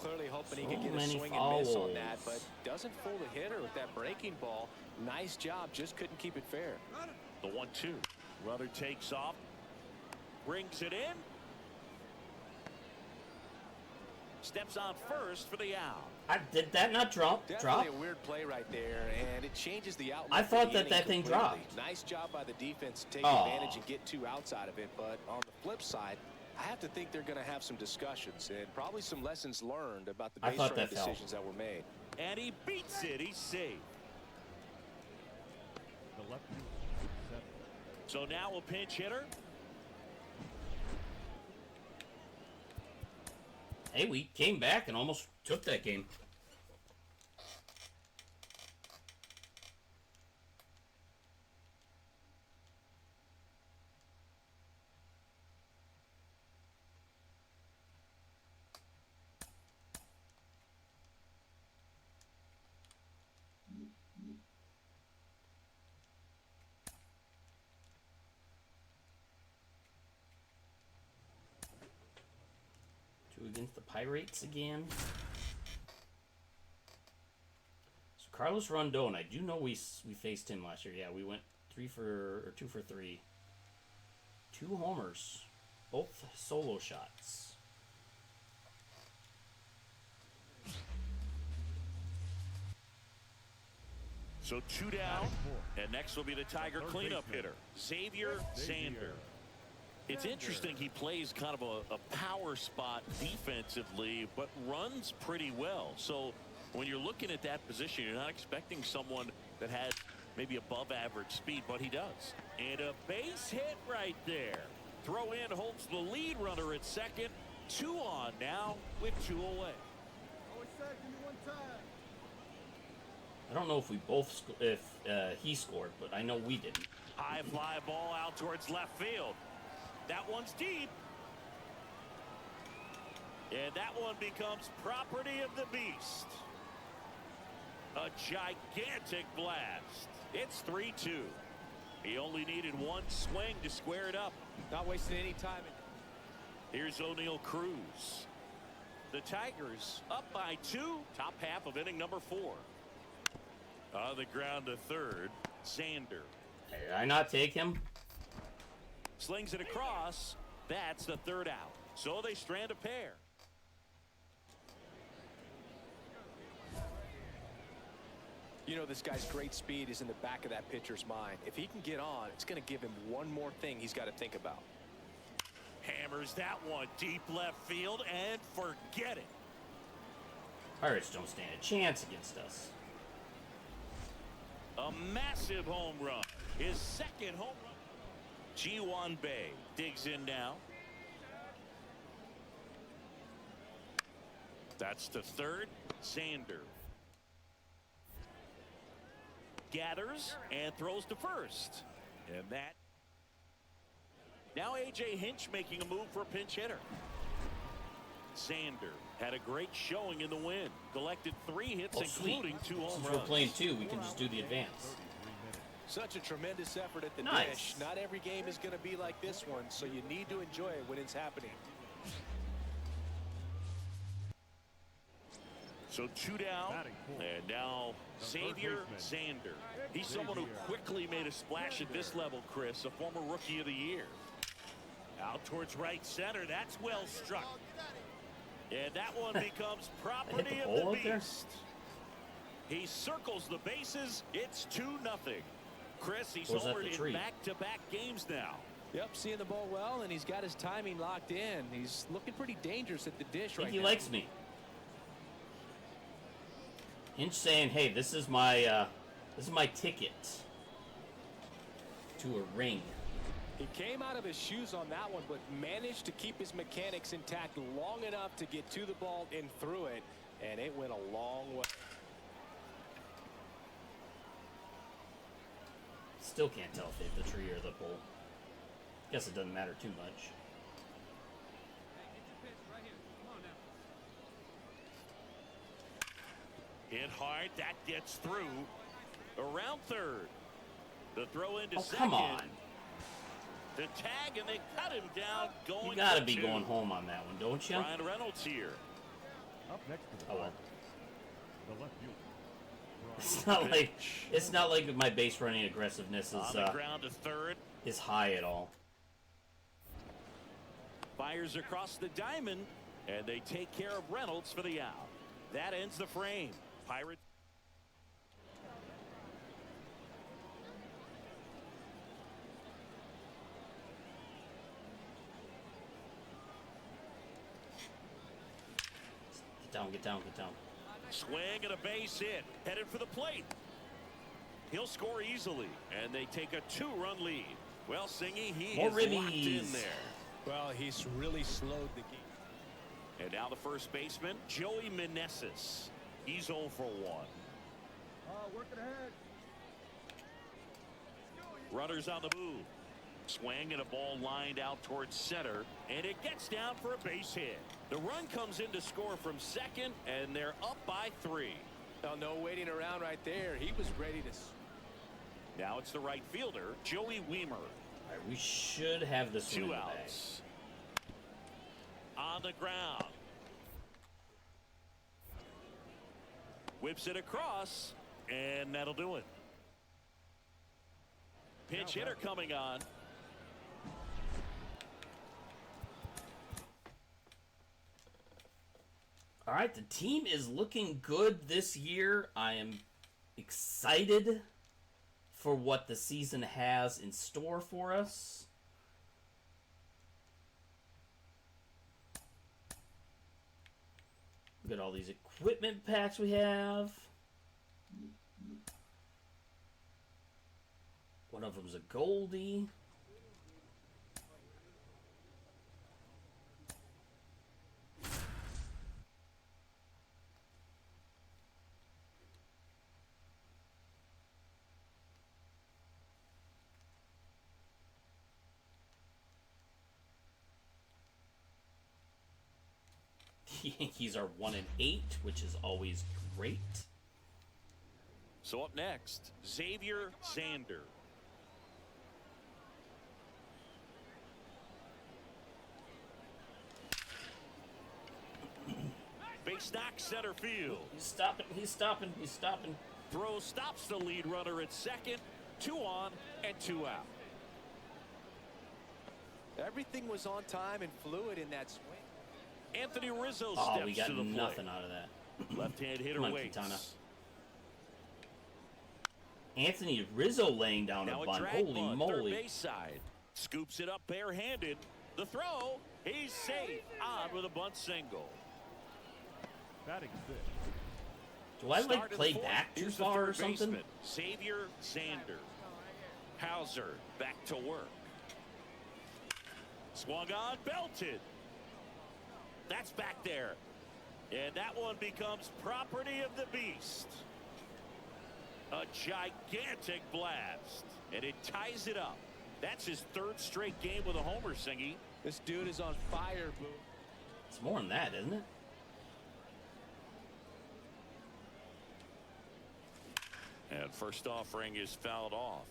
Clearly hoping he So can get a many swing and miss on that, fouls. but doesn't fool the hitter with that breaking ball. Nice job, just couldn't keep it fair. The 1-2. Runner takes off. Brings it in. Steps on first for the out. Did that not drop? Definitely a weird play right there, and it changes the outlook. I for thought the that inning thing completely. dropped. Nice job by the defense to take Aw. advantage and get 2 outs out of it. But on the flip side, I have to think they're going to have some discussions and probably some lessons learned about the I base thought running that fell. decisions that were made. And he beats it. He's safe. The left field, 7. So now a pinch hitter. Hey, we came back and almost took that game. Two against the Pirates again. So Carlos Rondon, I do know we faced him last year. Yeah, we went 2 for 3. 2 homers, both solo shots. So 2 down. And next will be the Tiger Third cleanup baseman. hitter, Xavier Zander. It's interesting he plays kind of a power spot defensively, but runs pretty well. So when you're looking at that position, you're not expecting someone that has maybe above average speed, but he does. And a base hit right there. Throw in holds the lead runner at second. 2 on now with 2 away. I don't know if we both he scored, but I know we didn't. High fly ball out towards left field. That one's deep. And that one becomes property of the beast. A gigantic blast. It's 3-2. He only needed one swing to square it up. Not wasting any time. Here's O'Neal Cruz. The Tigers up by 2. Top half of inning number 4. On the ground to third, Xander. Did I not take him? Slings it across. That's the 3rd out. So they strand a pair. You know, this guy's great speed is in the back of that pitcher's mind. If he can get on, it's going to give him one more thing he's got to think about. Hammers that one deep left field and forget it. Pirates don't stand a chance against us. A massive home run. His 2nd home run. Ji-Hwan Bae digs in now. That's the 3rd. Xander gathers and throws to first. And that. Now A.J. Hinch making a move for a pinch hitter. Xander had a great showing in the win. Collected 3 hits, including 2 home Since runs. we're playing 2, we can just do the advance. Such a tremendous effort at the Nice. dish. Not every game is going to be like this one, so you need to enjoy it when it's happening. So 2 down, and now Xavier Xander. He's someone who quickly made a splash at this level, Chris, a former Rookie of the Year. Out towards right center, that's well struck. And that one becomes property of the beast. He circles the bases, it's 2-0. Chris, he's homered in back-to-back games now. Yep, seeing the ball well, and he's got his timing locked in. He's looking pretty dangerous at the dish right now. He likes me. Hinch saying, "Hey, this is my ticket to a ring." He came out of his shoes on that one, but managed to keep his mechanics intact long enough to get to the ball and through it, and it went a long way. Still can't tell if they hit the tree or the pole. Guess it doesn't matter too much. Hit hard, that gets through. Around third. The throw into second. Come on. The tag, and they cut him down. Going You gotta for be 2. going home on that one, don't you? Ryan Reynolds here. Up next to the Oh well. the left fielder. It's not like my base running aggressiveness On the ground to third. is high at all. Fires across the diamond, and they take care of Reynolds for the out. That ends the frame. Pirates. Get down, get down, get down. Swing and a base hit. Headed for the plate. He'll score easily, and they take a 2-run lead. Well, Singy, he More is locked in ribbies. there. Well, he's really slowed the game. And now the first baseman, Joey Meneses. He's 0 for 1. Working ahead. Runners on the move. Swing and a ball lined out towards center, and it gets down for a base hit. The run comes in to score from second, and they're up by 3. Well, no waiting around right there. He was ready to. Now it's the right fielder, Joey Weimer. All right, we should have this one in 2 the bag. outs. On the ground. Whips it across, and that'll do it. Pinch hitter coming on. All right, the team is looking good this year. I am excited for what the season has in store for us. Look at all these equipment packs we have. One of them's a Goldie. The Yankees are 1-8, which is always great. So up next, Xavier Zander. Base knock center field. He's stopping, he's stopping, he's stopping. Throw stops the lead runner at second. 2 on and 2 out. Everything was on time and fluid in that swing. Anthony Rizzo Oh, steps we got to the plate. nothing out of that. Left-hand hitter Come on, waits. Quintana. Anthony Rizzo laying down Now a a bunt. drag Holy bunt, moly. third base side. Scoops it up barehanded. The throw, he's safe. On with a bunt single. Batting six. Do I Start like of the play fourth. back too Here's the far or third something? baseman, Xavier Zander. Hauser back to work. Swung on, belted. That's back there. And that one becomes property of the beast. A gigantic blast. And it ties it up. That's his 3rd straight game with a homer, Singy. This dude is on fire, Boo. It's more than that, isn't it? And first offering is fouled off.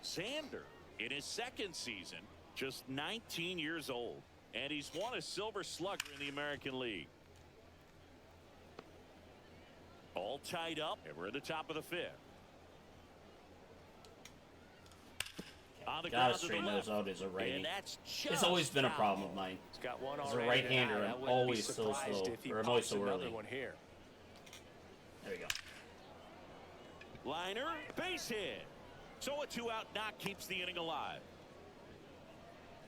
Zander, in his 2nd season, just 19 years old. And he's won a Silver Slugger in the American League. All tied up, and we're at the top of the 5th. On the Gotta ground to the straighten those left. out as a righty. And that's It's always been a just problem foul. of mine. He's got one As a already right-hander, tonight. I I'm wouldn't be always so surprised slow, if he or I'm always pops so another early. one here. There we go. Liner, base hit. So a 2-out knock keeps the inning alive.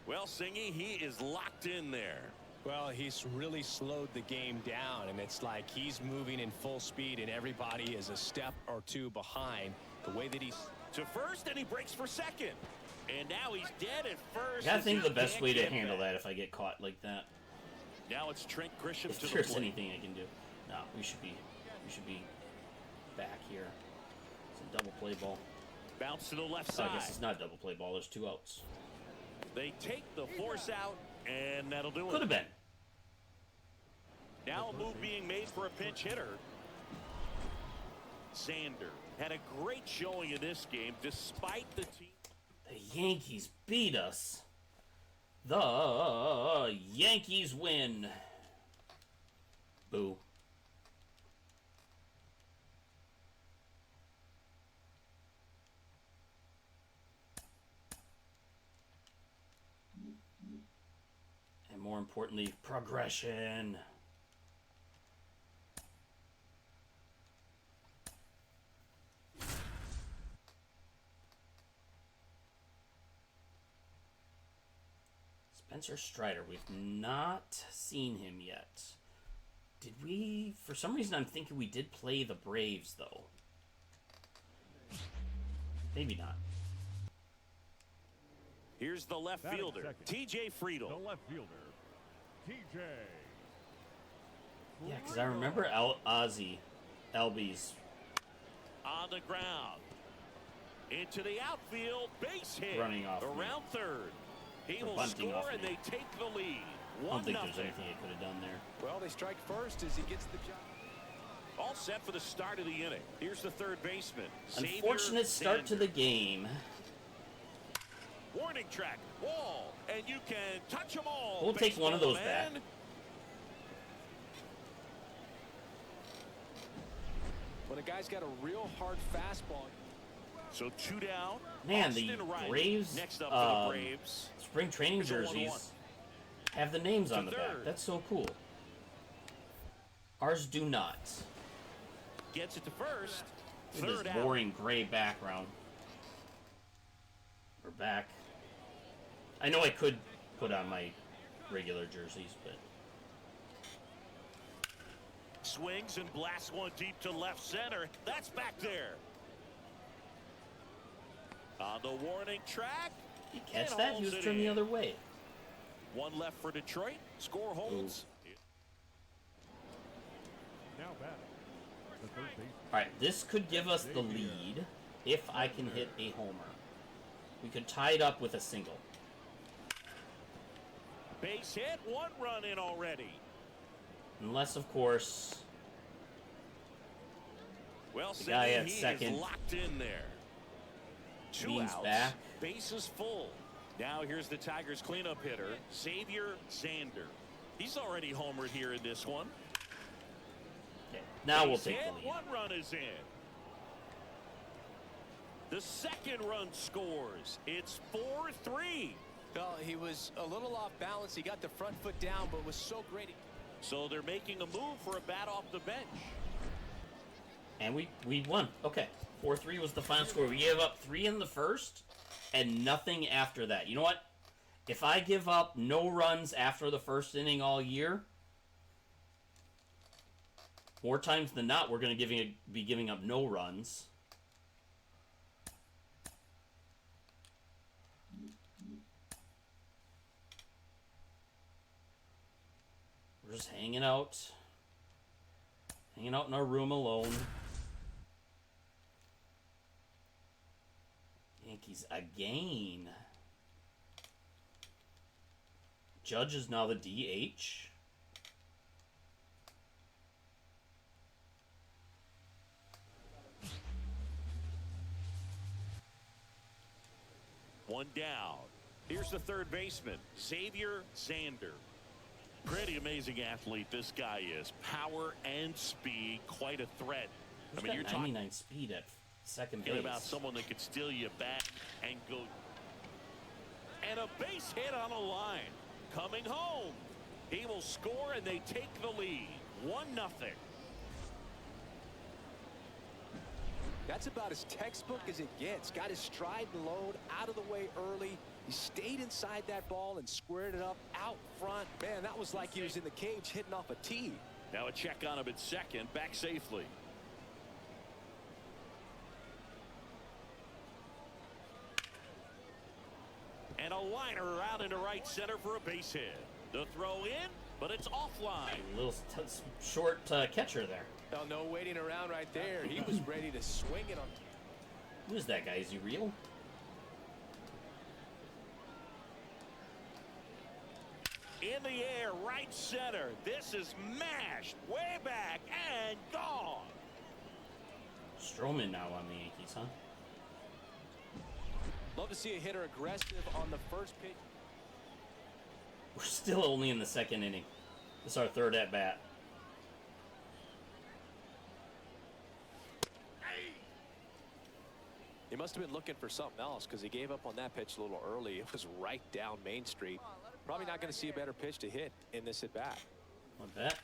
Well, Singy, he is locked in there. Well, he's really slowed the game down, and it's like he's moving in full speed, and everybody is a step or two behind. The way that he's To first, and he breaks for second. And now he's dead at first. I gotta as think he of the best can't way to get handle back. that if I get caught like that. Now it's Trent Grisham If to the there's plate. anything I can do. No, we should be back here. It's a double play ball. Bounce to the left Oh, I side. guess it's not a double play ball. There's 2 outs. They take the force out, and that'll do Could it. have been. Now a move being made for a pinch hitter. Zander had a great showing in this game despite the team. The Yankees beat us. The Yankees win. Boo. And more importantly, progression. Spencer Strider, we've not seen him yet. Did we? For some reason, I'm thinking we did play the Braves, though. Maybe not. Here's the left Batting fielder, second. T.J. Friedel. The left fielder, TJ. Yeah, because I remember Ozzy Albies. On the ground. Into the outfield, base hit. Running off me. around third. He Or will bunting score, off and me. they take the lead. I don't think there's 1-0. anything I could have done there. well, they strike first as he gets the job. All set for the start of the inning. Here's the third baseman. Xavier Unfortunate start to Zander. the game. Warning track, wall, and you can touch them all. We'll take one of baseball those back. man. When a guy's got a real hard fastball. So 2 down. Man, the Austin Riley Braves, next up for the Braves. Spring training Here's a 1-1. jerseys have the names To on the back. third. That's so cool. Ours do not. Gets it to first. Look at Third this out. boring gray background. We're back. I know I could put on my regular jerseys, but Swings and blasts one deep to left center. That's back there. On the warning track. You catch and that? He holds was it turned the in. other way. One left for Detroit. Score holds. Now batting. The third baseman. All right, this could give us the lead if I can hit a homer. We could tie it up with a single. Base hit, 1 run in already. Unless, of course, Well, the guy Sidney, at he second is locked in there. 2 leans outs, back. bases full. Now here's the Tigers cleanup hitter, Xavier Zander. He's already homered here in this one. okay, now we'll Base take hit, the lead. 1 run is in. The second run scores. It's 4-3. Well, he was a little off balance. He got the front foot down, but was so great. So they're making a move for a bat off the bench. And we won. Okay. 4-3 was the final score. We gave up 3 in the first and nothing after that. You know what? If I give up no runs after the first inning all year, more times than not, we're going to be giving up no runs. We're just hanging out in our room alone. Yankees again. Judge is now the DH. One down. Here's the third baseman, Xavier Zander. Pretty amazing athlete this guy is. Power and speed, quite a threat. He's I mean, you're got talking 99 speed at second base. about someone that could steal you back and go. And a base hit on a line. Coming home. He will score and they take the lead. 1-0. That's about as textbook as it gets. Got his stride and load out of the way early. He stayed inside that ball and squared it up out front. Man, that was like he was in the cage hitting off a tee. Now a check on him at second. Back safely. And a liner out into right center for a base hit. The throw in, but it's offline. A little short catcher there. Well, no waiting around right there. He was ready to swing it on. Who is that guy? Is he real? In the air, right center. This is mashed way back and gone. Stroman now on the Yankees, huh? Love to see a hitter aggressive on the first pitch. We're still only in the second inning. This is our third at bat. He must have been looking for something else because he gave up on that pitch a little early. It was right down Main Street. Probably not going to see a better pitch to hit in this at bat. What that?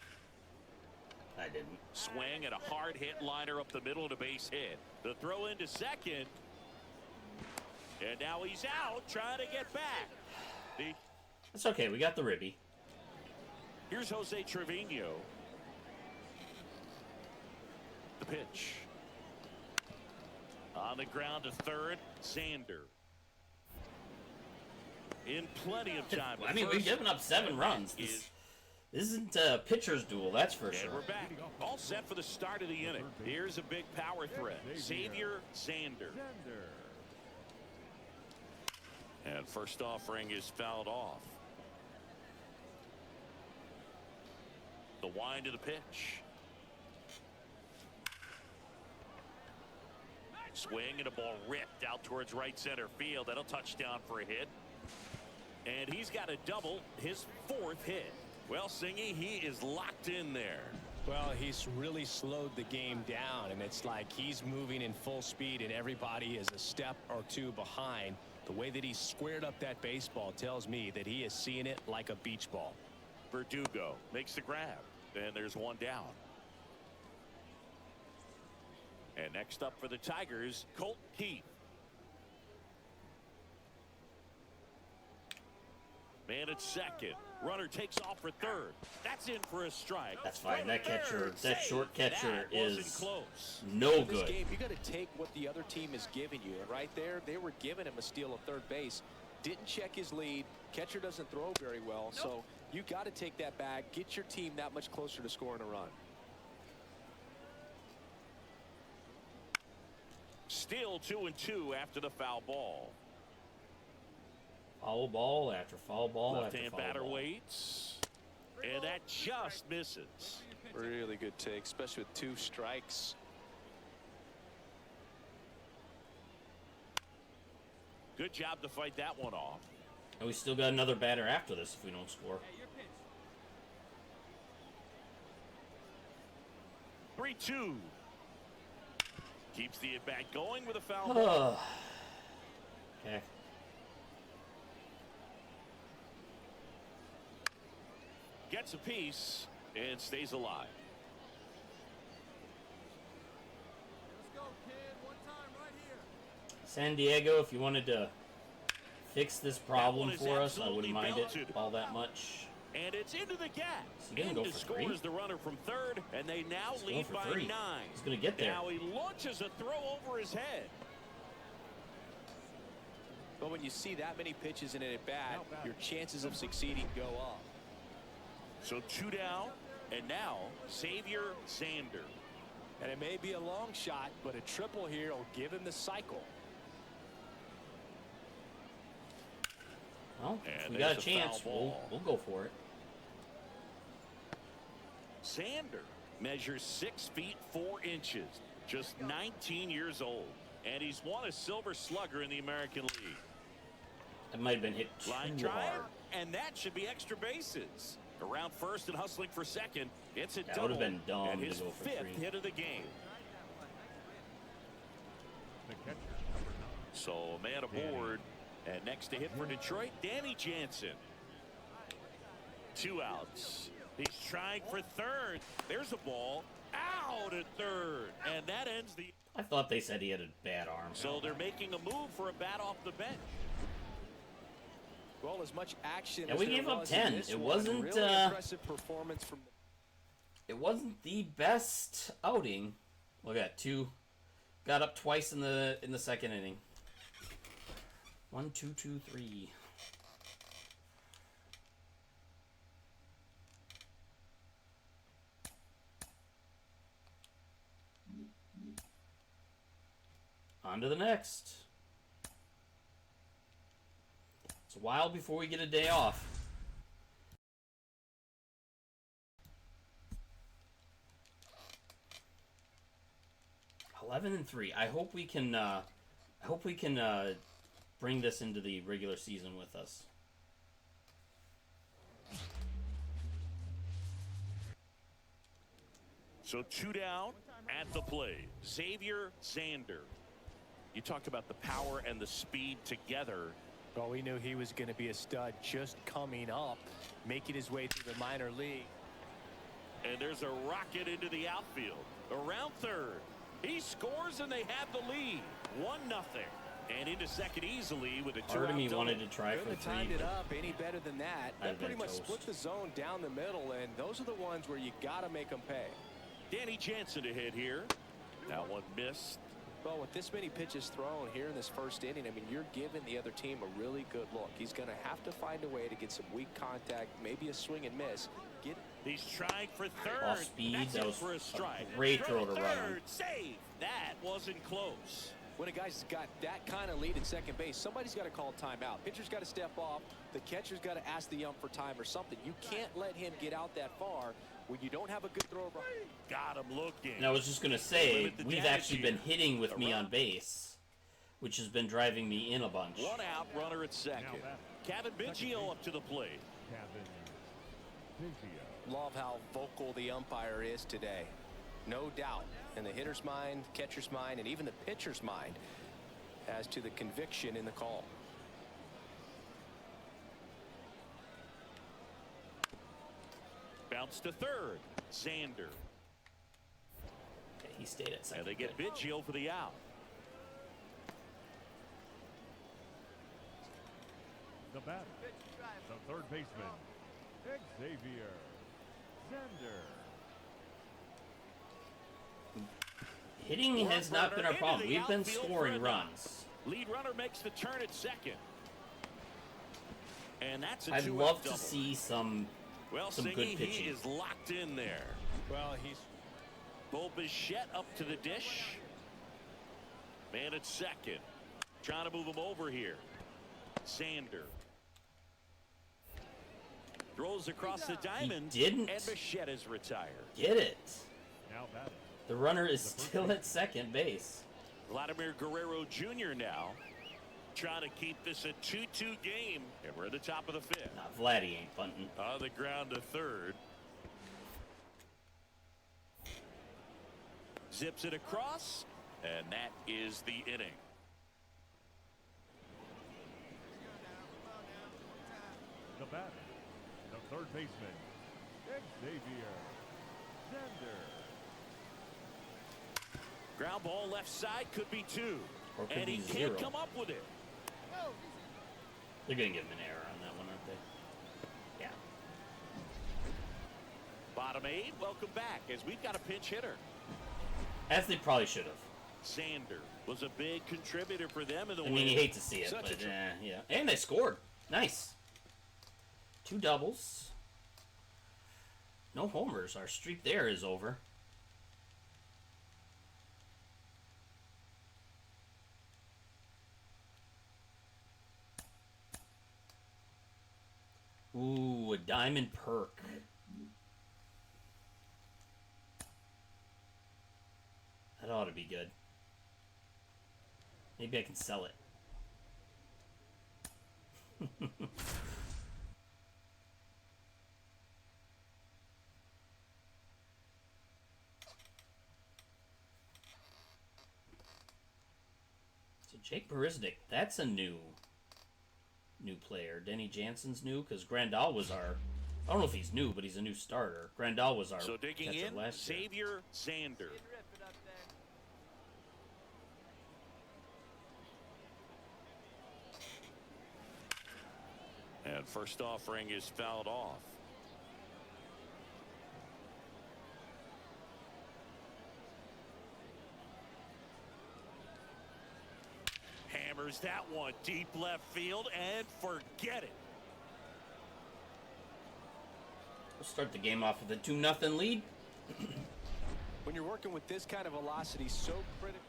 I didn't. Swing and a hard hit liner up the middle of the base hit. The throw into second. And now he's out trying to get back. That's okay. We got the ribby. Here's Jose Trevino. The pitch. On the ground to third, Zander. In plenty of time. I mean, we've given up 7 runs. This isn't a pitcher's duel, that's for And sure. we're back. All set for the start of the inning. Here's a big power threat. Xavier Zander. Zander. And first offering is fouled off. The wind of the pitch. Swing and a ball ripped out towards right center field. That'll touch down for a hit. And he's got a double, his 4th hit. Well, Singy, he is locked in there. Well, he's really slowed the game down, and it's like he's moving in full speed, and everybody is a step or 2 behind. The way that he squared up that baseball tells me that he is seeing it like a beach ball. Verdugo makes the grab, and there's 1 down. And next up for the Tigers, Colt Keith. Man at second. Runner takes off for third. That's in for a strike. That's fine. That catcher, Third that short catcher That wasn't is close. no In this good. game, you got to take what the other team is giving you. And right there, they were giving him a steal at third base. Didn't check his lead. Catcher doesn't throw very well. So you got to take that back. Get your team that much closer to scoring a run. Still 2-2 after the foul ball. Foul ball after foul ball after Left-hand foul batter ball. waits. And that just misses. Really good take, especially with 2 strikes. Good job to fight that one off. And we still got another batter after this if we don't score. 3-2. Keeps the at-bat going with a foul ball. Okay. Gets a piece and stays alive. Let's go, kid. One time right here. San Diego, if you wanted to fix this problem one is for us, I absolutely wouldn't mind it belted. all that much. And it's into the gap. Is he gonna In go to for score three? is the runner from third, and they now He's going lead for by 3. 9. He's going to get there. Now he launches a throw over his head. But when you see that many pitches in an at-bat, your chances of succeeding go up. So 2 down, and now Xavier Xander. And it may be a long shot, but a triple here will give him the cycle. Well, if And we got a there's a chance, foul we'll ball. go for it. Xander measures 6 feet 4 inches, just 19 years old, and he's won a Silver Slugger in the American League. That might have been hit Line too drive, hard. and that should be extra bases. Around first and hustling for second, it's a That double, would've been dumb and to his go for 5th 3. hit of the game. The catcher, number 9. So a man aboard, and next to hit for Detroit, Danny Jansen. 2 outs. He's trying for third. There's a ball out at third, and that ends the. I thought they said he had a bad arm. So they're making a move for a bat off the bench. Well, as much action Yeah, as we there gave up was in 10. this It one, wasn't, really impressive performance from. It wasn't the best outing. Look at 2. Got up twice in the second inning. 1, 2, 2, 3. On to the next. It's a while before we get a day off. $11 and 3. I hope we can. Bring this into the regular season with us. So 2 down at the plate. Xavier Xander. You talked about the power and the speed together. Well, we knew he was going to be a stud just coming up, making his way through the minor league. And there's a rocket into the outfield. Around third. He scores and they have the lead. 1-0. And into second easily with a 2-out Part of me double. wanted to try for Couldn't have 3. timed it but up any better than that. I'd That pretty been much toast. split the zone down the middle, and those are the ones where you got to make them pay. Danny Jansen to hit here. That one missed. Well, with this many pitches thrown here in this first inning, I mean, you're giving the other team a really good look. He's going to have to find a way to get some weak contact, maybe a swing and miss. Get He's trying for third. Off speed, That's that in was for a a strike. great throw to run on. Third save. That wasn't close. When a guy's got that kind of lead at second base, somebody's got to call timeout. Pitcher's got to step off. The catcher's got to ask the ump for time or something. You can't let him get out that far when you don't have a good throw. Got him looking. And I was just gonna say, Limit the we've damage actually been here. hitting with A me run. on base, which has been driving me in a bunch. 1 out, runner at second. Now back. Kevin Biggio up to the plate. Kevin Biggio. Love how vocal the umpire is today. No doubt in the hitter's mind, catcher's mind, and even the pitcher's mind as to the conviction in the call. Bounce to third. Xander. Okay, he stayed at second. And they get Good. Biggio for the out. The The batter, the third baseman, Xavier Zander. Hitting has not been our problem. We've been scoring runs. Lead runner makes the turn at second. And that's a I'd two-out love to double. see some Singy, good pitching. he is locked in there. Well, he's Bo Bichette up to the dish. Man at second. Trying to move him over here. Sander. Throws across the diamond. didn't. And Bichette is retired. Get it. Now batting, The runner is still at second base. Vladimir Guerrero Jr. now. Trying to keep this a 2-2 game. And we're at the top of the fifth. Nah, Vladdy ain't bunting. On the ground to third. Zips it across. And that is the inning. the batter, the third baseman, Xavier Zander. Ground ball left side, could be two. Or could And be he zero. can't come up with it. They're going to give him an error on that one, aren't they? Yeah. Bottom eight, welcome back as we've got a pinch hitter. As they probably should have. Sander was a big contributor for them in the I win. mean, you hate to see it, Such a but yeah. And they scored. Nice. 2 doubles. No homers. Our streak there is over. Ooh, a diamond perk. That ought to be good. Maybe I can sell it. So Jake Barisnik, that's a new player. Denny Jansen's new because Grandal was our. I don't know if he's new, but he's a new starter. Grandal was our So digging catcher in, last year. Xavier Zander. And first offering is fouled off. Hammers that one deep left field and forget it. We'll start the game off with a 2-0 lead. When you're working with this kind of velocity, so critical.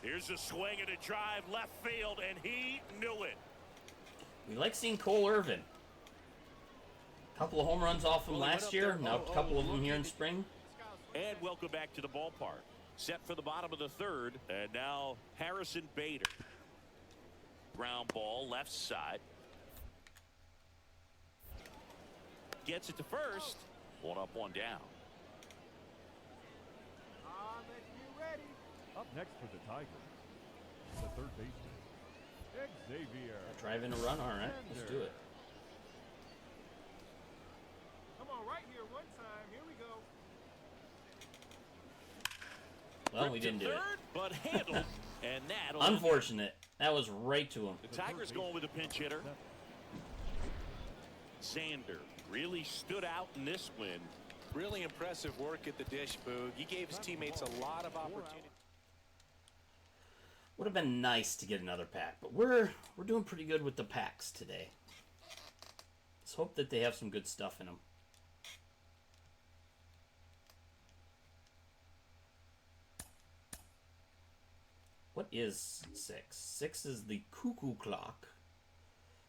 Here's a swing and a drive left field, and he knew it. We like seeing Cole Irvin. A couple of home runs off him Well, he went last up year. there. Now a couple of them here in spring. And welcome back to the ballpark. Set for the bottom of the third. And now Harrison Bader. Ground ball left side. Gets it to first. One up, one down. Up next for the Tigers, the third baseman, Xavier Driving a run. All right, let's do it. Come on, right here, one time. Here we go. Well, we Ripped to didn't do it. third, but handled. And that'll Unfortunate. That was right to him. The Tigers going with a pinch hitter. Sander really stood out in this win. Really impressive work at the dish, Boog. He gave his teammates a lot of opportunity. Would have been nice to get another pack, but we're doing pretty good with the packs today. Let's hope that they have some good stuff in them. What is 6? 6 is the cuckoo clock.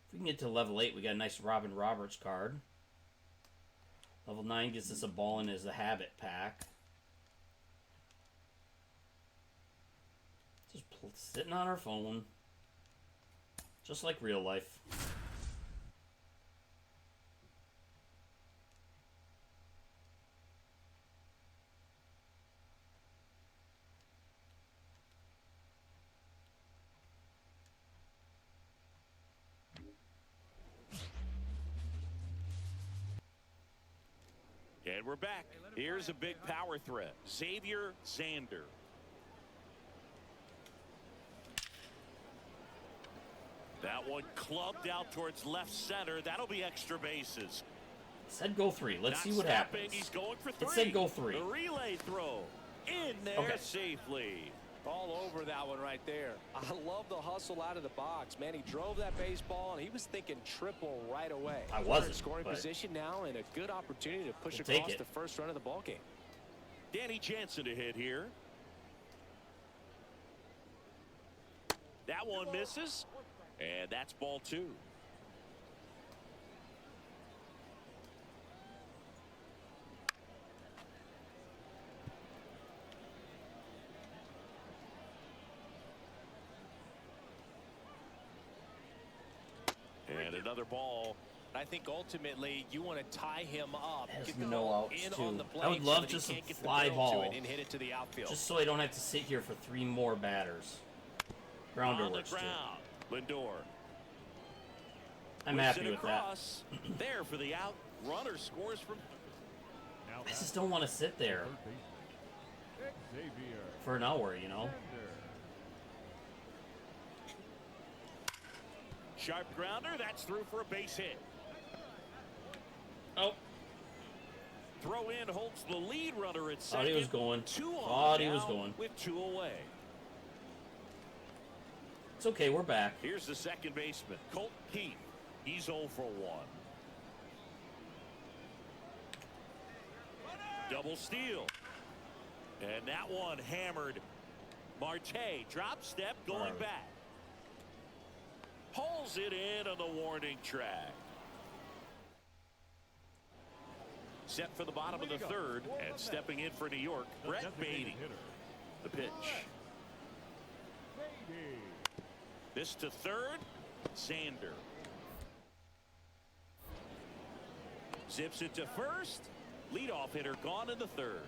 If we can get to level 8, we got a nice Robin Roberts card. Level 9 gets us a Ballin' as a habit pack. Just sitting on our phone. Just like real life. And we're back. Here's a big power threat. Xavier Zander. That one clubbed out towards left center. That'll be extra bases. Said go 3. Let's Not see what stopping. happens. He's going for 3. It said go 3. The relay throw in there Okay. safely. All over that one right there. I love the hustle out of the box. Man, he drove that baseball, and he was thinking triple right away. I Runner wasn't, in scoring but position now, and a good opportunity to push we'll take across it. the first run of the ballgame. Danny Jansen to hit here. That one misses, and that's ball 2. And another ball. I think ultimately you want to tie him up, Has get the no ball outs, in too. on the I plate would so love that he just a can't get the fly barrel to ball. it and hit it to the outfield. Just so I don't have to sit here for 3 more batters. Grounder On the works too. ground. Lindor. I'm Whips happy it with that. across. There for the out. Runner scores from. Now I just don't want to sit there third baseman. Xavier for an hour, you know? Zander. Sharp grounder. That's through for a base hit. Oh, Throw in holds the lead runner at second. thought he was going. 2 on Thought he was now going. with 2 away. It's okay, we're back. Here's the second baseman, Colt Keith. He's 0 for 1. Double steal. And that one hammered. Marte drop step going Alright. back. Pulls it in on the warning track. Set for the bottom of the third, and stepping in for New York, The Brett designated Beatty. hitter, The pitch. Beatty. This to third, Zander. Zips it to first. Leadoff hitter gone in the third.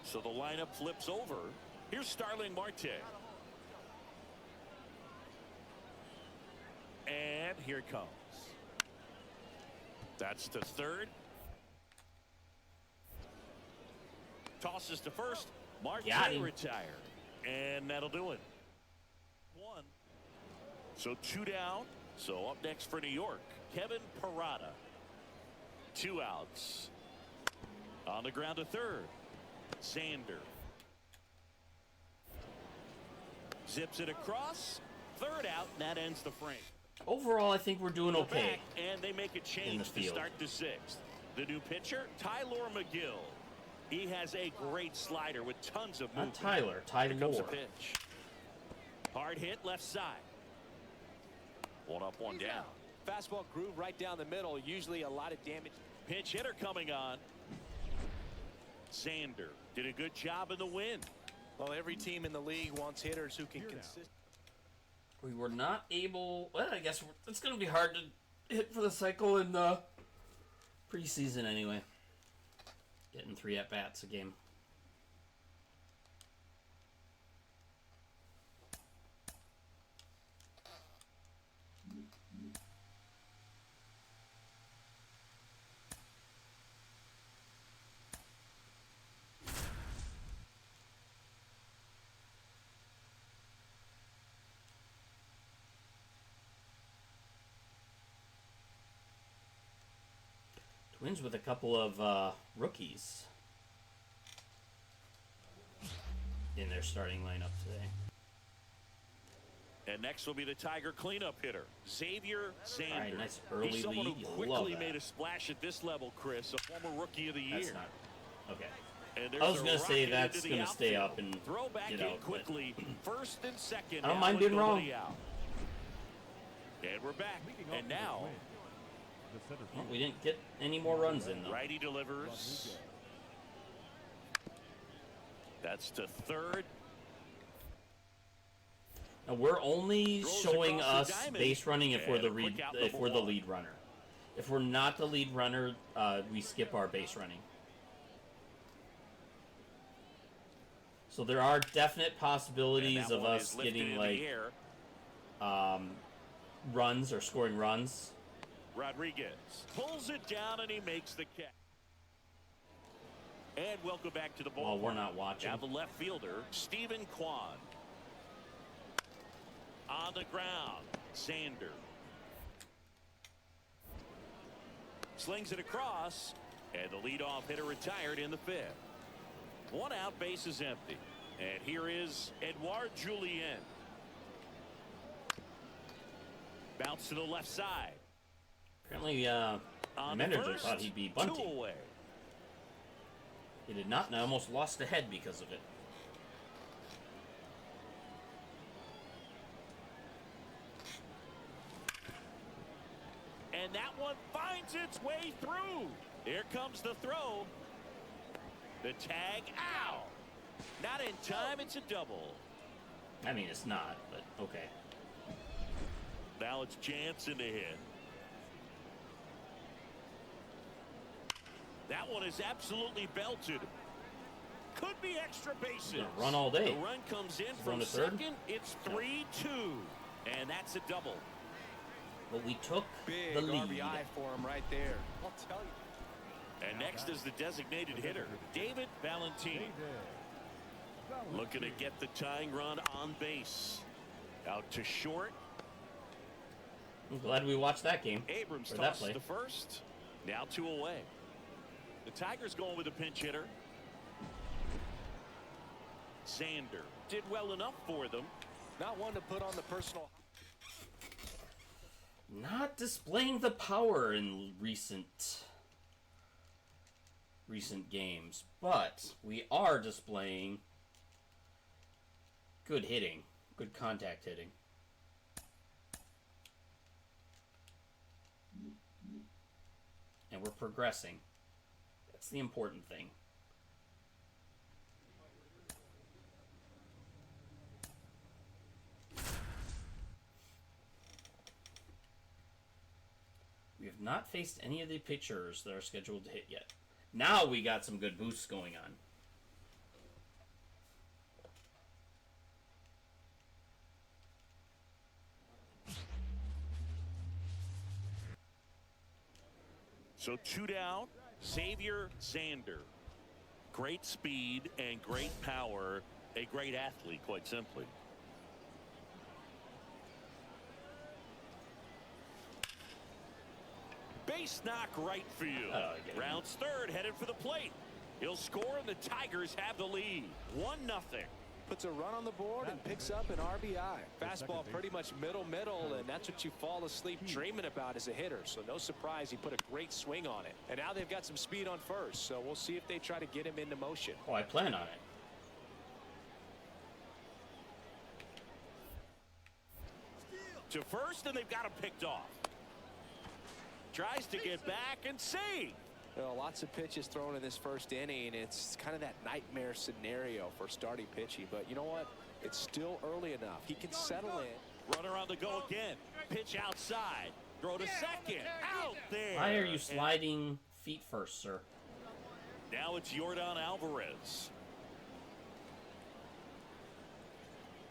So the lineup flips over. Here's Starling Marte. And here it comes. That's to third. Tosses to first. Marte Got him. retire. And that'll do it. 1. So 2 down. So up next for New York, Kevin Parada. 2 outs. On the ground to third, Zander. Zips it across. 3rd out, and that ends the frame. Overall, I think we're doing We're okay. back, and they make a change to field. start the 6th. The new pitcher, Tyler McGill. He has a great slider with tons of Not movement. Tyler, Here comes a Tyler. pitch. Hard hit left side. 1 up, 1 down. Fastball groove right down the middle. Usually a lot of damage. Pinch hitter coming on. Zander did a good job in the win. Well, every team in the league wants hitters who can Here now. consist. We were not able. Well, I guess it's going to be hard to hit for the cycle in the preseason anyway. Getting 3 at-bats a game. Twins with a couple of rookies in their starting lineup today. And next will be the Tiger cleanup hitter, Xavier Zander. Alright, nice early He's someone lead. who You quickly love that. made a splash at this level, Chris, a former rookie of the year. That's not okay. And I there's was a gonna say rocket that's into the gonna stay outfield. up and Throw back get in out, but- quickly. 1st and 2nd. I don't now mind with being nobody wrong. out. And we're back. Leading off And for the now, Twins, the center Well, fielder, we didn't get any more runs in though. righty delivers. Rodriguez. That's to third. Now we're only Throws showing across the us diamond. base running if we're And the a quick out, if number we're the 1. lead runner. If we're not the lead runner, we skip our base running. So there are definite And possibilities that of one us is lifted getting in like the air. runs or scoring runs. Rodriguez pulls it down and he makes the catch. And welcome back to the ball. Well, we're not watching. Now the left fielder, Stephen Kwan. On the ground, Sander. Slings it across, and the leadoff hitter retired in the fifth. One out, base is empty. And here is Edouard Julien. Bounce to the left side. Apparently, the manager thought he'd be bunting. 2 away. He did not, and I almost lost the head because of it. And that one finds its way through. Here comes the throw. The tag out. Not in time, it's a double. I mean, it's not, but okay. Now it's Jansen to hit. That one is absolutely belted. Could be extra bases. Gonna run all day. The run comes in Run from to third? second. It's 3-2. And that's a double. But we took Big the lead. RBI for him right there. I'll tell you. And next is the designated hitter, David Valentini. David. Looking to get the tying run on base. Out to short. I'm glad we watched that game. Abrams Or that tosses play. the first. Now 2 away. The Tigers going with a pinch hitter. Sander did well enough for them. Not one to put on the personal. Not displaying the power in recent games, but we are displaying good hitting, good contact hitting. And we're progressing. That's the important thing. We have not faced any of the pitchers that are scheduled to hit yet. Now we got some good boosts going on. So 2 down, Xavier Sander. Great speed and great power. A great athlete, quite simply. Base knock right field. Oh, I get it. Rounds third, headed for the plate. He'll score, and the Tigers have the lead. 1-0. Puts a run on the board and picks up an RBI. Fastball pretty much middle, and that's what you fall asleep dreaming about as a hitter. So no surprise he put a great swing on it. And now they've got some speed on first, so we'll see if they try to get him into motion. Oh, I plan on it. To first, and they've got him picked off. Tries to get back and save. Well, lots of pitches thrown in this first inning. It's kind of that nightmare scenario for starting pitching. But you know what? It's still early enough. He can settle in. Runner on the go again. Pitch outside. Throw to second. Out there. Why are you sliding feet first, sir? Now it's Yordan Alvarez.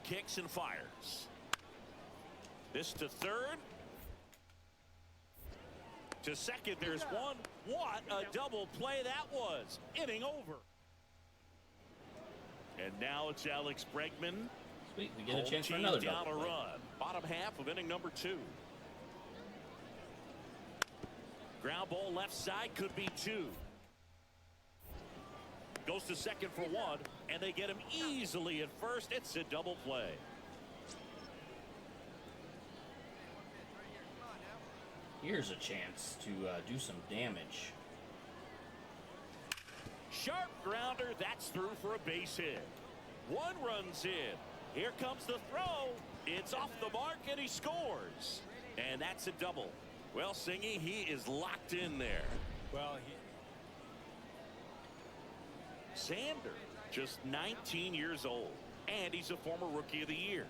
Kicks and fires. This to third. To second, there's one. What a double play that was. Inning over. And now it's Alex Bregman. Sweet, we get a Home chance for team another down double a play. run. Bottom half of inning number 2. Ground ball left side, could be 2. Goes to second for 1, and they get him easily at first. It's a double play. Here's a chance to do some damage. Sharp grounder, that's through for a base hit. 1 runs in. Here comes the throw. It's off the mark, and he scores. And that's a double. Well, Singy, he is locked in there. Well, Sander, just 19 years old, and he's a former Rookie of the Year.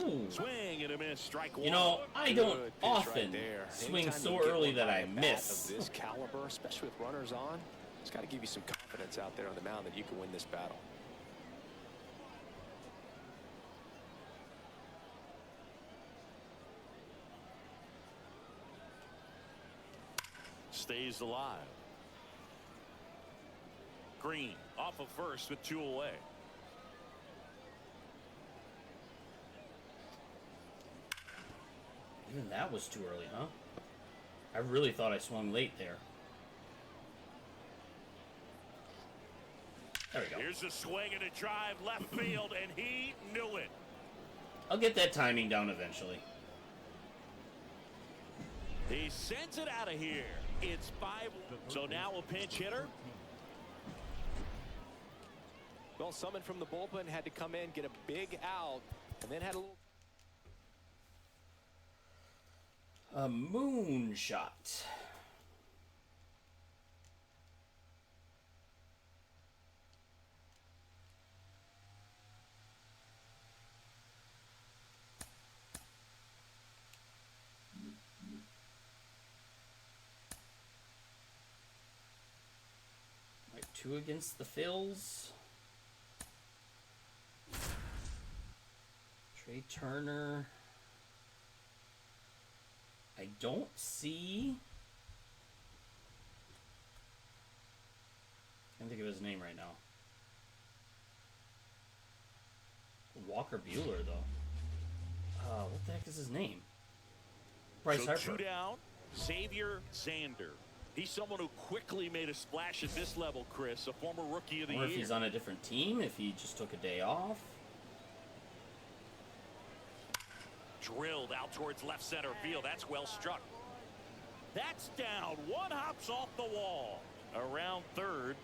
Ooh. Swing and a miss, strike 1. You know, I don't good pitch often right there. swing Anytime so you get early one that by I a bat miss. Of this caliber, especially with runners on, it's got to give you some confidence out there on the mound that you can win this battle. Stays alive. Green off of first with 2 away. Even that was too early, huh? I really thought I swung late there. There we go. Here's a swing and a drive left field, and he knew it. I'll get that timing down eventually. He sends it out of here. It's 5. So now a pinch hitter. Well, someone from the bullpen had to come in, get a big out, and then had a little. A moonshot. Right, 2 against the Phils. Trey Turner. I don't see. Can't think of his name right now. Walker Buehler, though. What the heck is his name? Bryce So Harper. 2 down. Xavier Zander. He's someone who quickly made a splash at this level, Chris. A former rookie of the Or if year. he's on a different team, if he just took a day off. Drilled out towards left center field. That's well struck. That's down. 1 hops off the wall. Around third.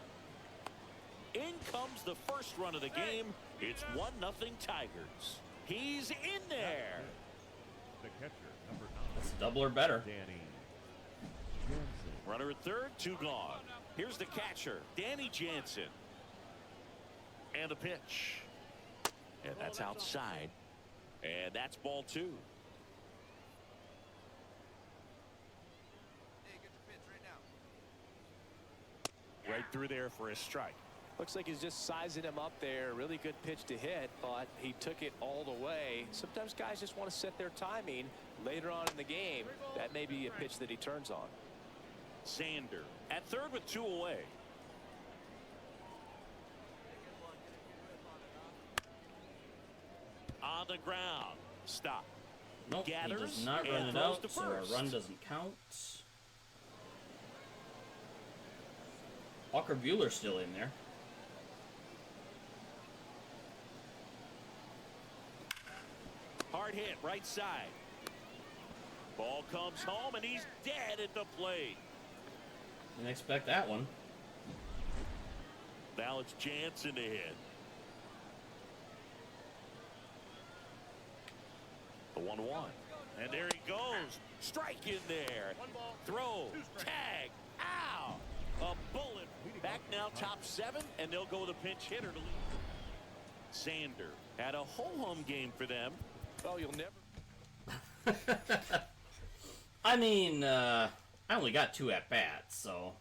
In comes the first run of the game. It's 1-0 Tigers. He's in there. The catcher, number 9, That's double or better. Danny Jansen. Runner at third, 2 gone. Here's the catcher, Danny Jansen. And the pitch. And that's outside. And that's ball 2. Hey, get the pitch right now. Right through there for a strike. Looks like he's just sizing him up there. Really good pitch to hit, but he took it all the way. Sometimes guys just want to set their timing later on in the game. That may be a pitch that he turns on. Zander at third with 2 away. On the ground. Stop. Nope, he Gathers does not and run it throws out, to so our first. run doesn't count. Walker Buehler's still in there. Hard hit right side. Ball comes home and he's dead at the plate. Didn't expect that one. Now it's Jansen to hit. The 1-1. And there he goes. Strike in there. Throw. Tag. Ow. A bullet. Back now top 7, and they'll go with a pinch hitter to lead. Zander had a ho-hum game for them. Well, you'll never. I mean, I only got 2 at-bats, so...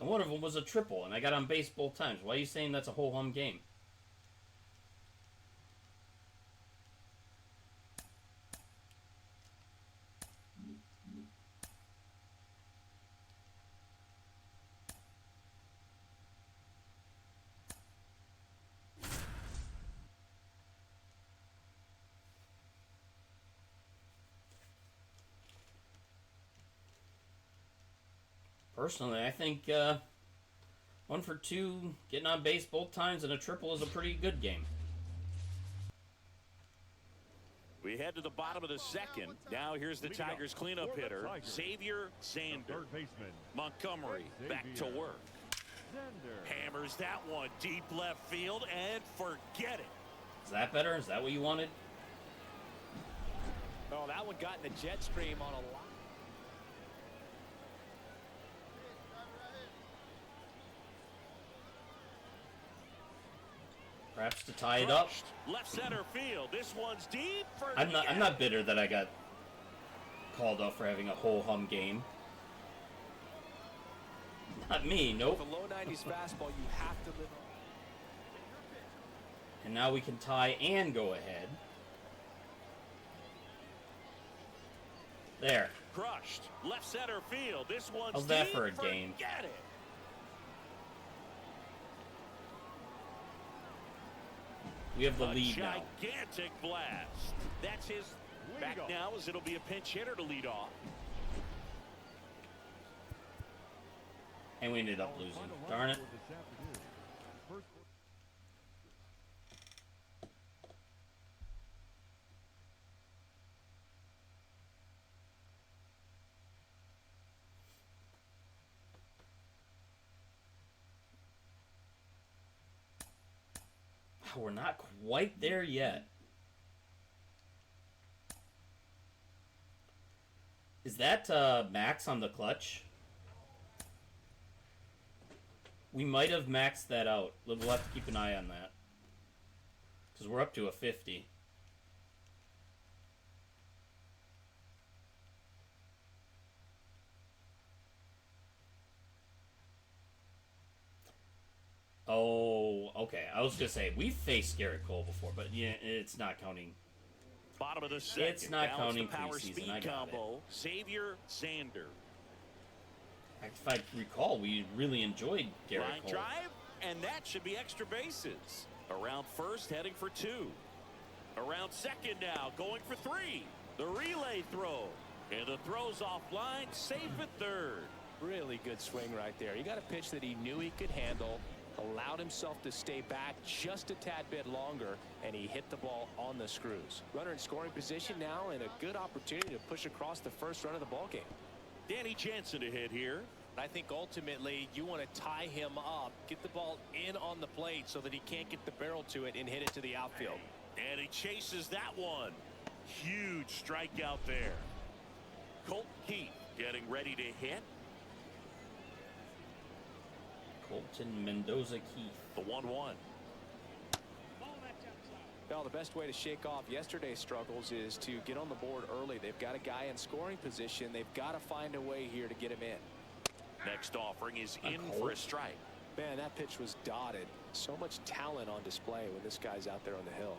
And one of them was a triple, and I got on base both times. Why are you saying that's a ho-hum game? Personally, I think 1 for 2, getting on base both times, and a triple is a pretty good game. We head to the bottom of the second. Now here's the Tigers cleanup hitter, Xavier Zander. Third baseman, Montgomery back to work. Zander. Hammers that one deep left field and forget it. Is that better? Is that what you wanted? Oh, that one got in the jet stream on a lot. Perhaps to tie it up. Crushed. Left center field. This one's deep for I'm not bitter that I got called off for having a ho-hum game. Not me, nope. With a low 90s fastball, you have to live. And now we can tie and go ahead. There. Crushed. Left center field. This one's How's that deep. for a Forget game? it. We have the A lead now. gigantic blast. That's his back now, as it'll be a pinch hitter to lead off. And we ended up losing. Darn it. We're not quite there yet. Is that max on the clutch? We might have maxed that out. We'll have to keep an eye on that. Because we're up to a 50. Oh, okay. I was gonna say we've faced Garrett Cole before, but yeah, it's not counting. Bottom of the second. It's not Now counting the power preseason, speed I got combo. Xavier Zander. If I recall, we really enjoyed Garrett Line Cole. drive, and that should be extra bases. Around first, heading for 2. Around second now, going for 3. The relay throw. And the throw's offline, safe at third. Really good swing right there. He got a pitch that he knew he could handle, allowed himself to stay back just a tad bit longer, and he hit the ball on the screws. Runner in scoring position now, and a good opportunity to push across the first run of the ballgame. Danny Jansen to hit here. I think ultimately you want to tie him up, get the ball in on the plate so that he can't get the barrel to it and hit it to the outfield. And he chases that one. Huge strikeout there. Colt Keith getting ready to hit. Colton Mendoza Keith. The 1-1. Well, the best way to shake off yesterday's struggles is to get on the board early. They've got a guy in scoring position. They've got to find a way here to get him in. Next offering is in for a strike. Man, that pitch was dotted. So much talent on display when this guy's out there on the hill.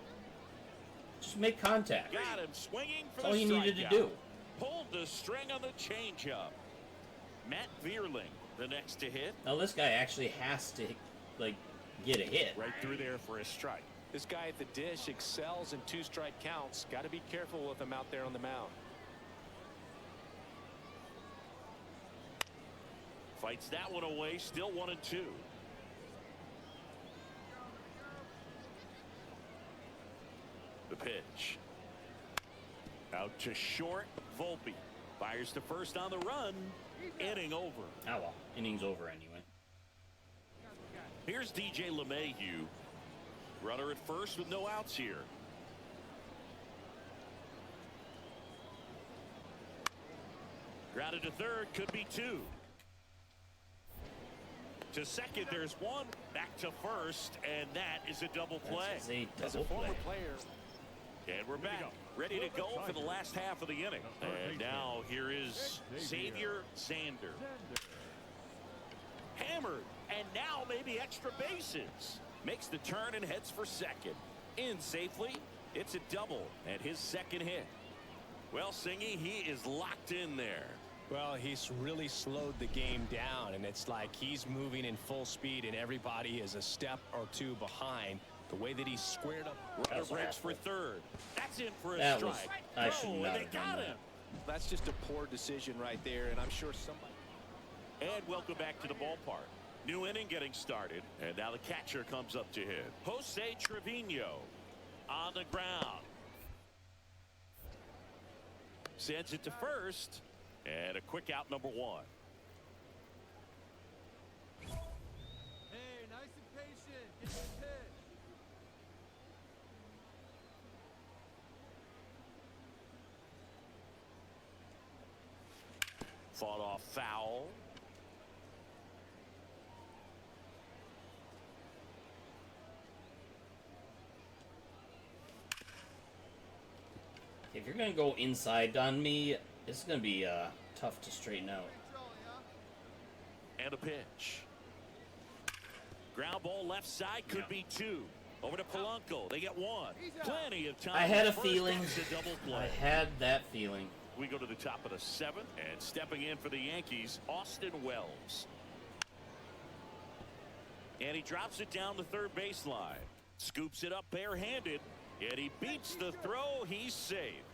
Just make contact. Got him swinging for That's all the you needed to strikeout. do. Pulled the string on the changeup. Matt Vierling, the next to hit. Now this guy actually has to, like, get a hit. Right through there for a strike. This guy at the dish excels in 2-strike counts. Got to be careful with him out there on the mound. Fights that one away, still 1-2. The pitch. Out to short, Volpe. Fires to first on the run. Inning over. Oh well, inning's over anyway. Here's DJ LeMahieu. Runner at first with no outs here. Grounded to third, could be 2. To second, there's 1. Back to first, and that is a double play. That's a As a double former play. player, And we're back, ready to go for the last half of the inning. And now here is Xavier Zander. Hammered, and now maybe extra bases. Makes the turn and heads for second. In safely, it's a double and his second hit. Well, Singy, he is locked in there. well, he's really slowed the game down, and it's like he's moving in full speed, and everybody is a step or 2 behind. The way that he's squared up. Runner That's breaks for awful. third. That's in for a That was, strike. I should And not they have done got that. him. That's just a poor decision right there, and I'm sure somebody. And welcome back to the ballpark. New inning getting started, and now the catcher comes up to hit. Jose Trevino on the ground. Sends it to first, and a quick out, number 1. Hey, nice and patient. Get the pitch. Fought off foul. If you're gonna go inside on me, it's gonna be tough to straighten out. Jolly, huh? And a pitch. Ground ball left side, could be 2. Over to Polanco. They get 1. Plenty of time. I had a First, feeling. that's a double I play. had that feeling. We go to the top of the 7th, and stepping in for the Yankees, Austin Wells. And he drops it down the third baseline. Scoops it up barehanded, and he beats the throw. He's safe.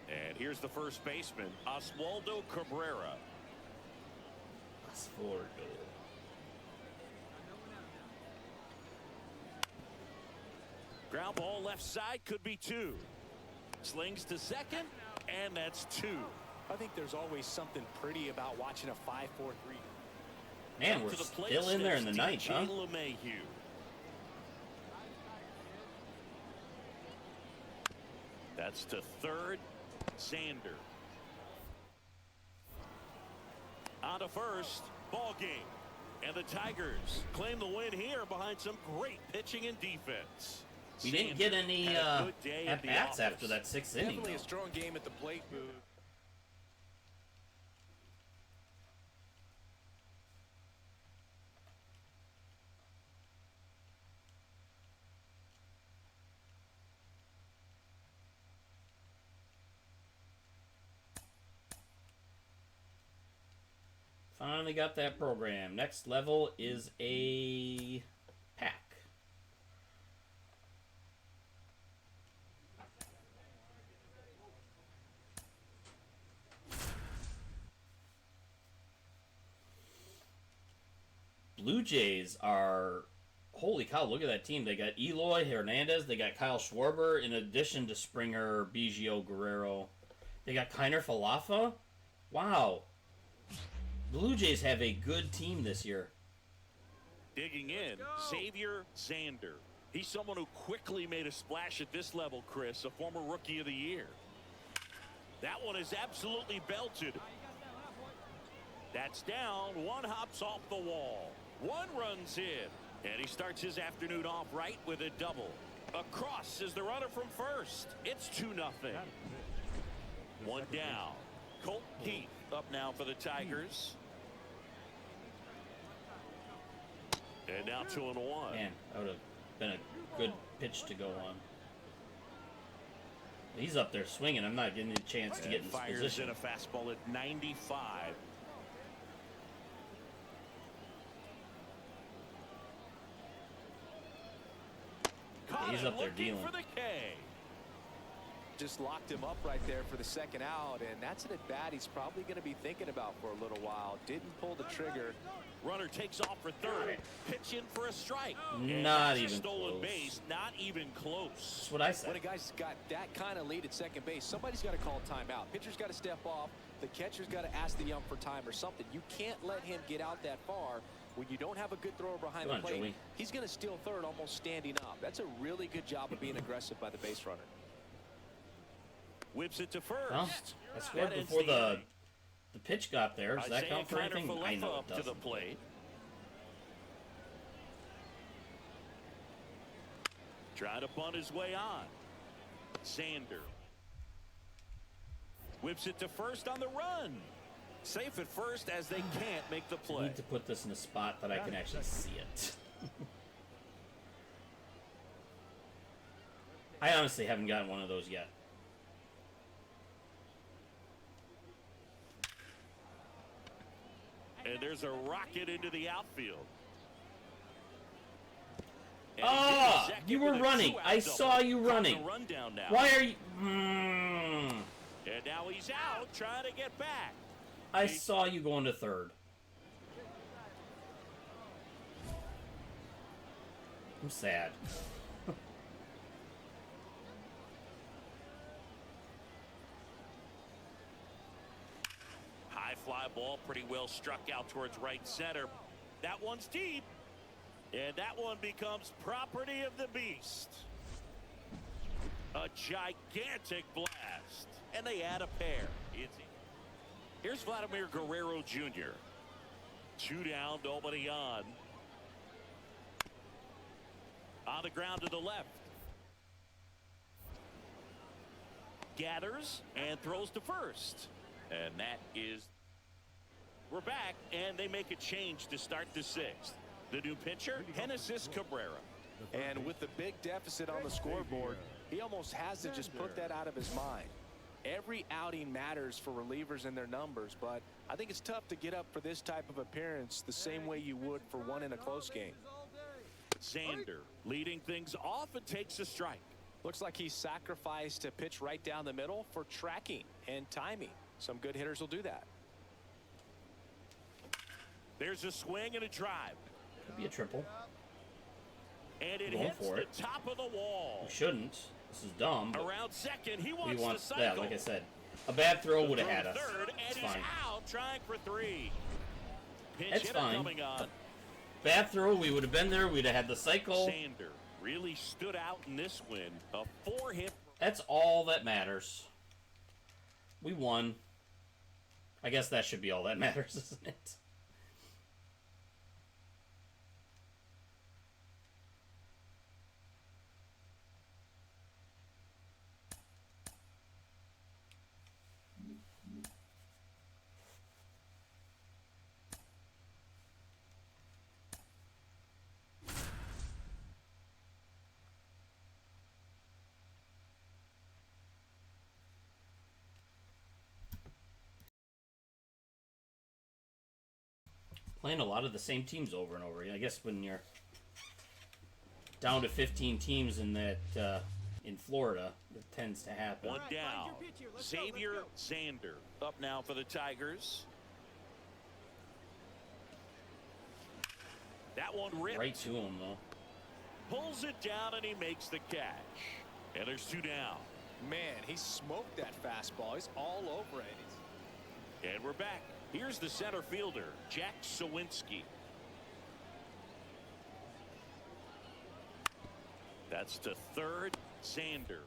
And here's the first baseman, Oswaldo Cabrera. Oswaldo. Ground ball left side, could be 2. Slings to second, and that's 2. I think there's always something pretty about watching a 5-4-3. Man, Up we're to the plate still in there in the steps ninth, DJ huh? LeMahieu. That's to third, Sander. On to first, ball game. And the Tigers claim the win here behind some great pitching and defense. We didn't get any had a good day at the at-bats office. after that 6th inning. Definitely a though. strong game at the plate, Boog. Finally got that program. Next level is a pack. Blue Jays are, holy cow, look at that team. They got Eloy Hernandez, they got Kyle Schwarber, in addition to Springer, Biggio, Guerrero. They got Kiner Falefa. Wow. Blue Jays have a good team this year. Digging in, Xavier Zander. He's someone who quickly made a splash at this level, Chris, a former Rookie of the Year. That one is absolutely belted. That's down. One hops off the wall. One runs in. And he starts his afternoon off right with a double. Across is the runner from first. It's 2-0. One down. Colt Keith up now for the Tigers. And now 2-1. Man, that would have been a good pitch to go on. He's up there swinging. I'm not getting a chance to get in this Fires position. in a fastball at 95. Caught He's it, up there looking dealing. for the K. Just locked him up right there for the second out, and that's an at-bat he's probably going to be thinking about for a little while. Didn't pull the trigger. Runner takes off for third. Pitch in for a strike. And Not that's a even stolen close. base. Not even close. That's what I When said. a guy's got that kind of lead at second base, somebody's got to call timeout. Pitcher's got to step off. The catcher's got to ask the ump for time or something. You can't let him get out that far when you don't have a good thrower behind Come the on, plate. Joey. He's going to steal third almost standing up. That's a really good job of being aggressive by the base runner. Whips it to first. Well, I scored That ends before the inning. the pitch got there. Does that Isaiah count for Kiner anything? I Falefa know it up to the doesn't. plate. Trying to bunt his way on. Sander. Whips it to first on the run. Safe at first as they can't make the I play. need to put this in a spot that I can actually see it. I honestly haven't gotten one of those yet. And there's a rocket into the outfield. And he's in Ah, second you were with a running. two-out I double. saw you Caught running. the run down now. Why are you? And now he's out trying to get back. I saw you going to third. I'm sad. High fly ball, pretty well struck out towards right center. That one's deep. And that one becomes property of the beast. A gigantic blast. And they add a pair. Here's Vladimir Guerrero Jr. 2 down, nobody on. On the ground to the left. Gathers and throws to first. And that is... We're back, and they make a change to start the 6th. The new pitcher, Genesis Cabrera. And with the big deficit on the scoreboard, he almost has to just put that out of his mind. Every outing matters for relievers and their numbers, but I think it's tough to get up for this type of appearance the same way you would for one in a close game. Xander leading things off and takes a strike. Looks like he sacrificed a pitch right down the middle for tracking and timing. Some good hitters will do that. There's a swing and a drive. Could be a triple. And it Going hits for the it. top of the wall. We shouldn't. This is dumb. But Around second, he we wants want to cycle. that, like I said. A bad throw would have had us. Third, and It's he's fine. out, trying for 3. Pinch It's hitter fine. coming on. Bad throw, we would have been there. We'd have had the cycle. Xander really stood out in this win. A 4-hit. That's all that matters. We won. I guess that should be all that matters, isn't it? Playing a lot of the same teams over and over. I guess when you're down to 15 teams in that in Florida, it tends to happen. One All right, down. find your pitch here. Let's go, Xavier let's go. Xander up now for the Tigers. That one ripped. Right to him, though. Pulls it down and he makes the catch. And there's 2 down. Man, he smoked that fastball. He's all over it. And we're back. Here's the center fielder, Jack Sawinski. That's to third, Xander.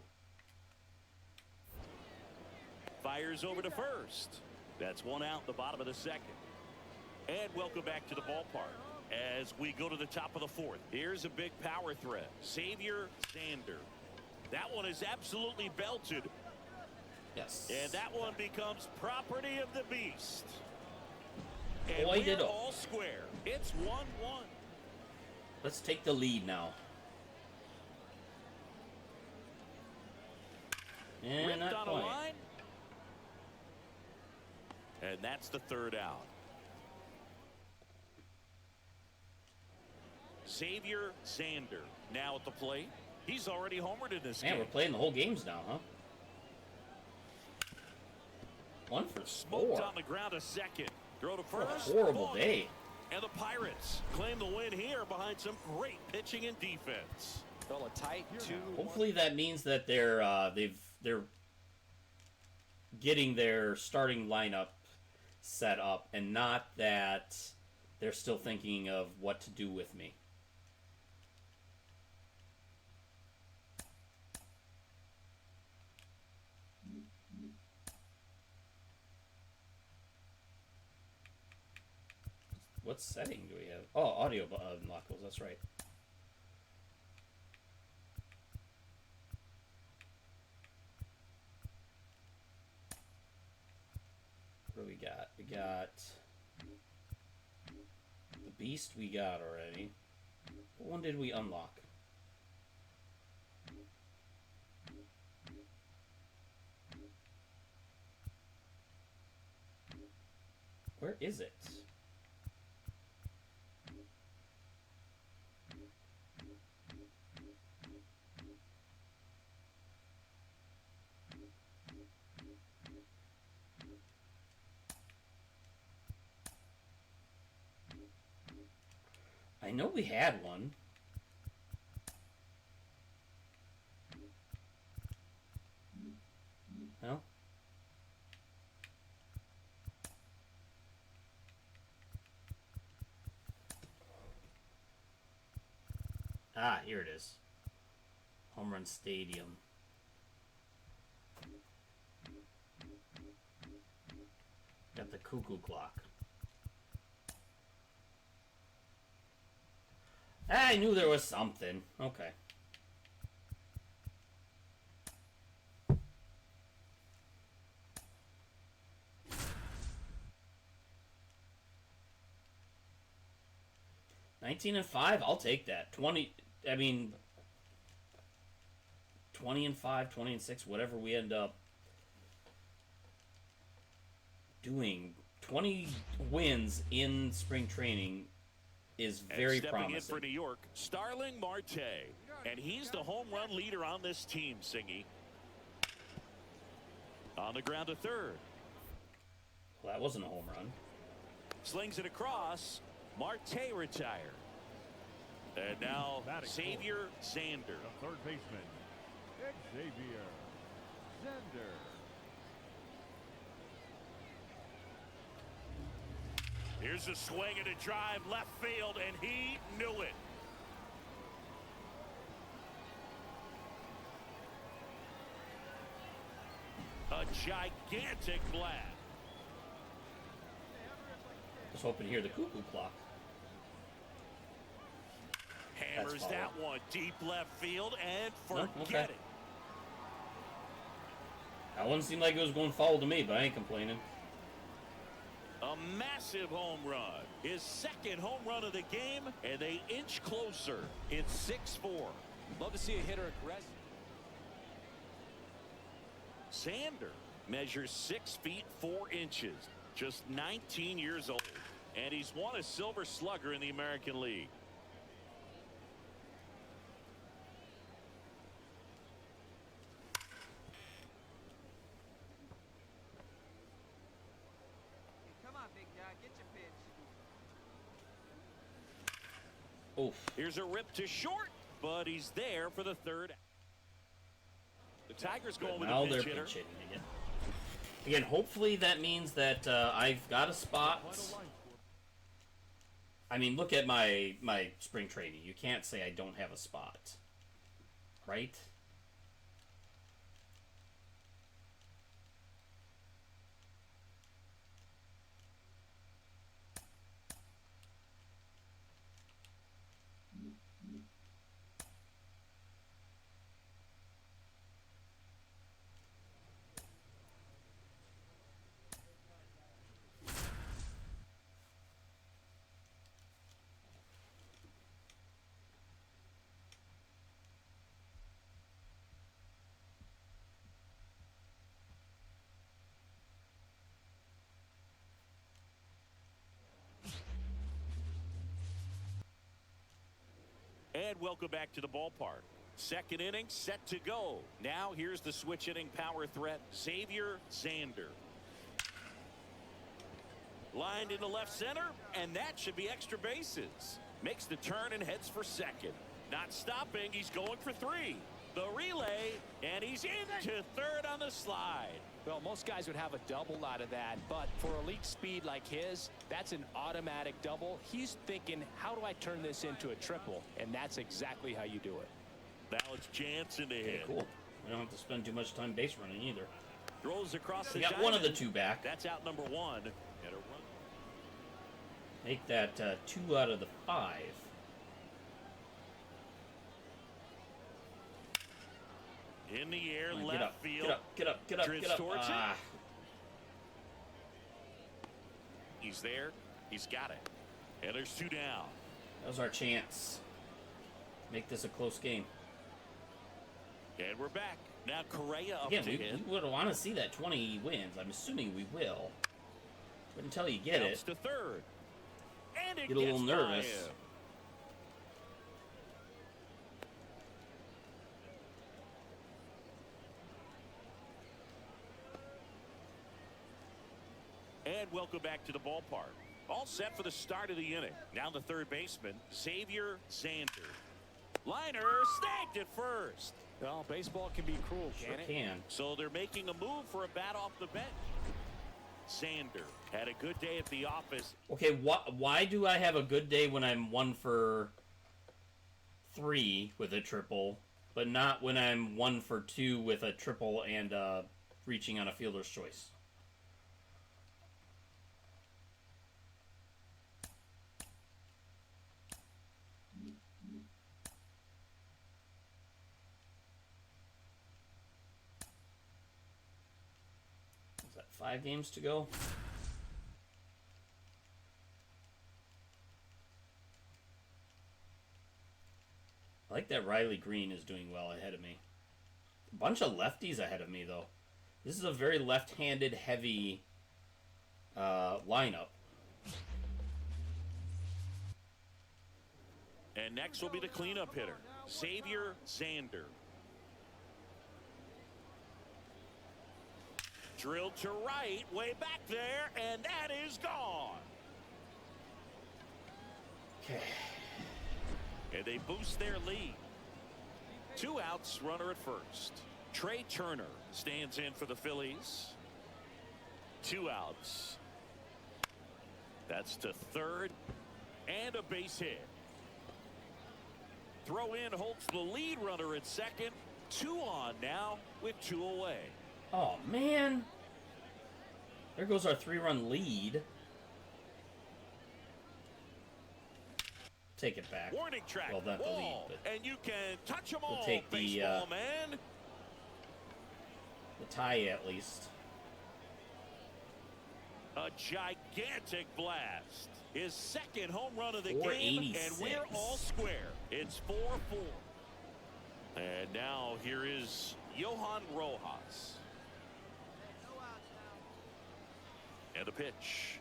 Fires over to first. That's 1 out in the bottom of the second. And welcome back to the ballpark as we go to the top of the 4th. Here's a big power threat. Xavier Xander. That one is absolutely belted. Yes. And that one becomes property of the beast. And Boy, we're did it. all square. It's 1-1. Let's take the lead now. And Ripped not on a quite. line. And that's the 3rd out. Xavier Xander now at the plate. He's already homered in this Man, game. we're playing the whole games now, huh? 1 for Smoked 4. on the ground a second. Throw to What a first. horrible Ball. day. And the Pirates claim the win here behind some great pitching and defense. Well, a tight 2-1. Hopefully that means that they're getting their starting lineup set up, and not that they're still thinking of what to do with me. What setting do we have? Oh, audio unlockable. That's right. What do we got? We got the Beast. We got already. What one did we unlock? Where is it? I know we had one. No? Ah, here it is. Home Run Stadium. Got the cuckoo clock. I knew there was something. Okay. (19-5), I'll take that. 20, I mean, 20-5, 20-6, whatever we end up doing. 20 wins in spring training is very and stepping promising. in for New York, Starling Marte. And he's the home run leader on this team, Singy. On the ground to third. Well, that wasn't a home run. Slings it across. Marte retired. And now Xavier Zander. The third baseman, Xavier Zander. Here's a swing and a drive left field, and he knew it. A gigantic blast. Just hoping to hear the cuckoo clock. Hammers foul. that one deep left field and forget okay. it. That one seemed like it was going foul to me, but I ain't complaining. A massive home run. His second home run of the game, and they inch closer. It's 6-4. Love to see a hitter aggressive. Zander measures 6 feet 4 inches, just 19 years old, and he's won a Silver Slugger in the American League. Come on, big guy, get your pitch. Oof. Here's a rip to short, but he's there for the third. The Tigers going with Now a they're pinch hitter. pinch hitting again. Again, hopefully that means that I've got a spot. I mean, look at my spring training. You can't say I don't have a spot, right? And welcome back to the ballpark. Second inning set to go. Now here's the switch inning power threat, Xavier Zander. Lined into left center, and that should be extra bases. Makes the turn and heads for second. Not stopping, he's going for 3. The relay, and he's into third on the slide. Well, most guys would have a double out of that, but for elite speed like his, that's an automatic double. He's thinking, how do I turn this into a triple? And that's exactly how you do it. Now it's Jansen to hit. Cool. We don't have to spend too much time base running either. Throws across the We got one of the diamond. two back. That's out number 1. And a run. Make that 2 out of the 5. In the air, Come on, left get up, field. get up, get up, get up, Drifts get up. towards it. Ah, He's there. He's got it. And there's 2 down. that was our chance. Make this a close game. And we're back. Now Correa up Again, to we hit. would want to see that 20 wins. I'm assuming we will. But until you get Counts it, to third. And it get a little gets by nervous. him. And welcome back to the ballpark. All set for the start of the inning. Now the third baseman, Xavier Zander. Liner snagged at first. Well, baseball can be cruel, sure can it? can. So they're making a move for a bat off the bench. Zander had a good day at the office. Okay, why do I have a good day when I'm 1 for 3 with a triple, but not when I'm 1 for 2 with a triple and reaching on a fielder's choice? Is that 5 games to go? I like that Riley Green is doing well ahead of me. A bunch of lefties ahead of me, though. This is a very left-handed heavy lineup. And next will be the cleanup hitter, Xavier Zander. Drilled to right, way back there, and that is gone. Okay. And they boost their lead. 2 outs, runner at first. Trey Turner stands in for the Phillies. 2 outs. That's to third, and a base hit. Throw in holds the lead runner at second. 2 on now with 2 away. Oh, man. There goes our 3-run lead. Take it back. Warning track. Well, not the lead, Wall, but and you can touch them we'll all, take the, baseball man. the tie at least. A gigantic blast. His second home run of the game, and we're all square. It's 4-4. And now here is Johan Rojas. And the pitch.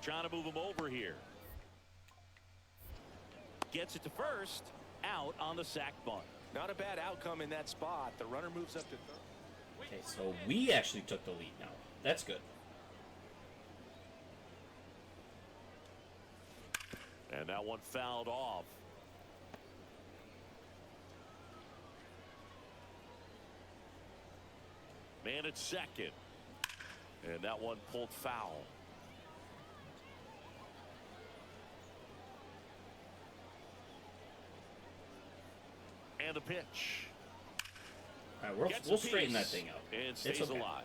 Trying to move him over here. Gets it to first. Out on the sac bunt. Not a bad outcome in that spot. The runner moves up to third. Okay, so we actually took the lead now. That's good. And that one fouled off. Man at second. And that one pulled foul. And the pitch. All right, we'll straighten that thing out. And stays it's okay. alive.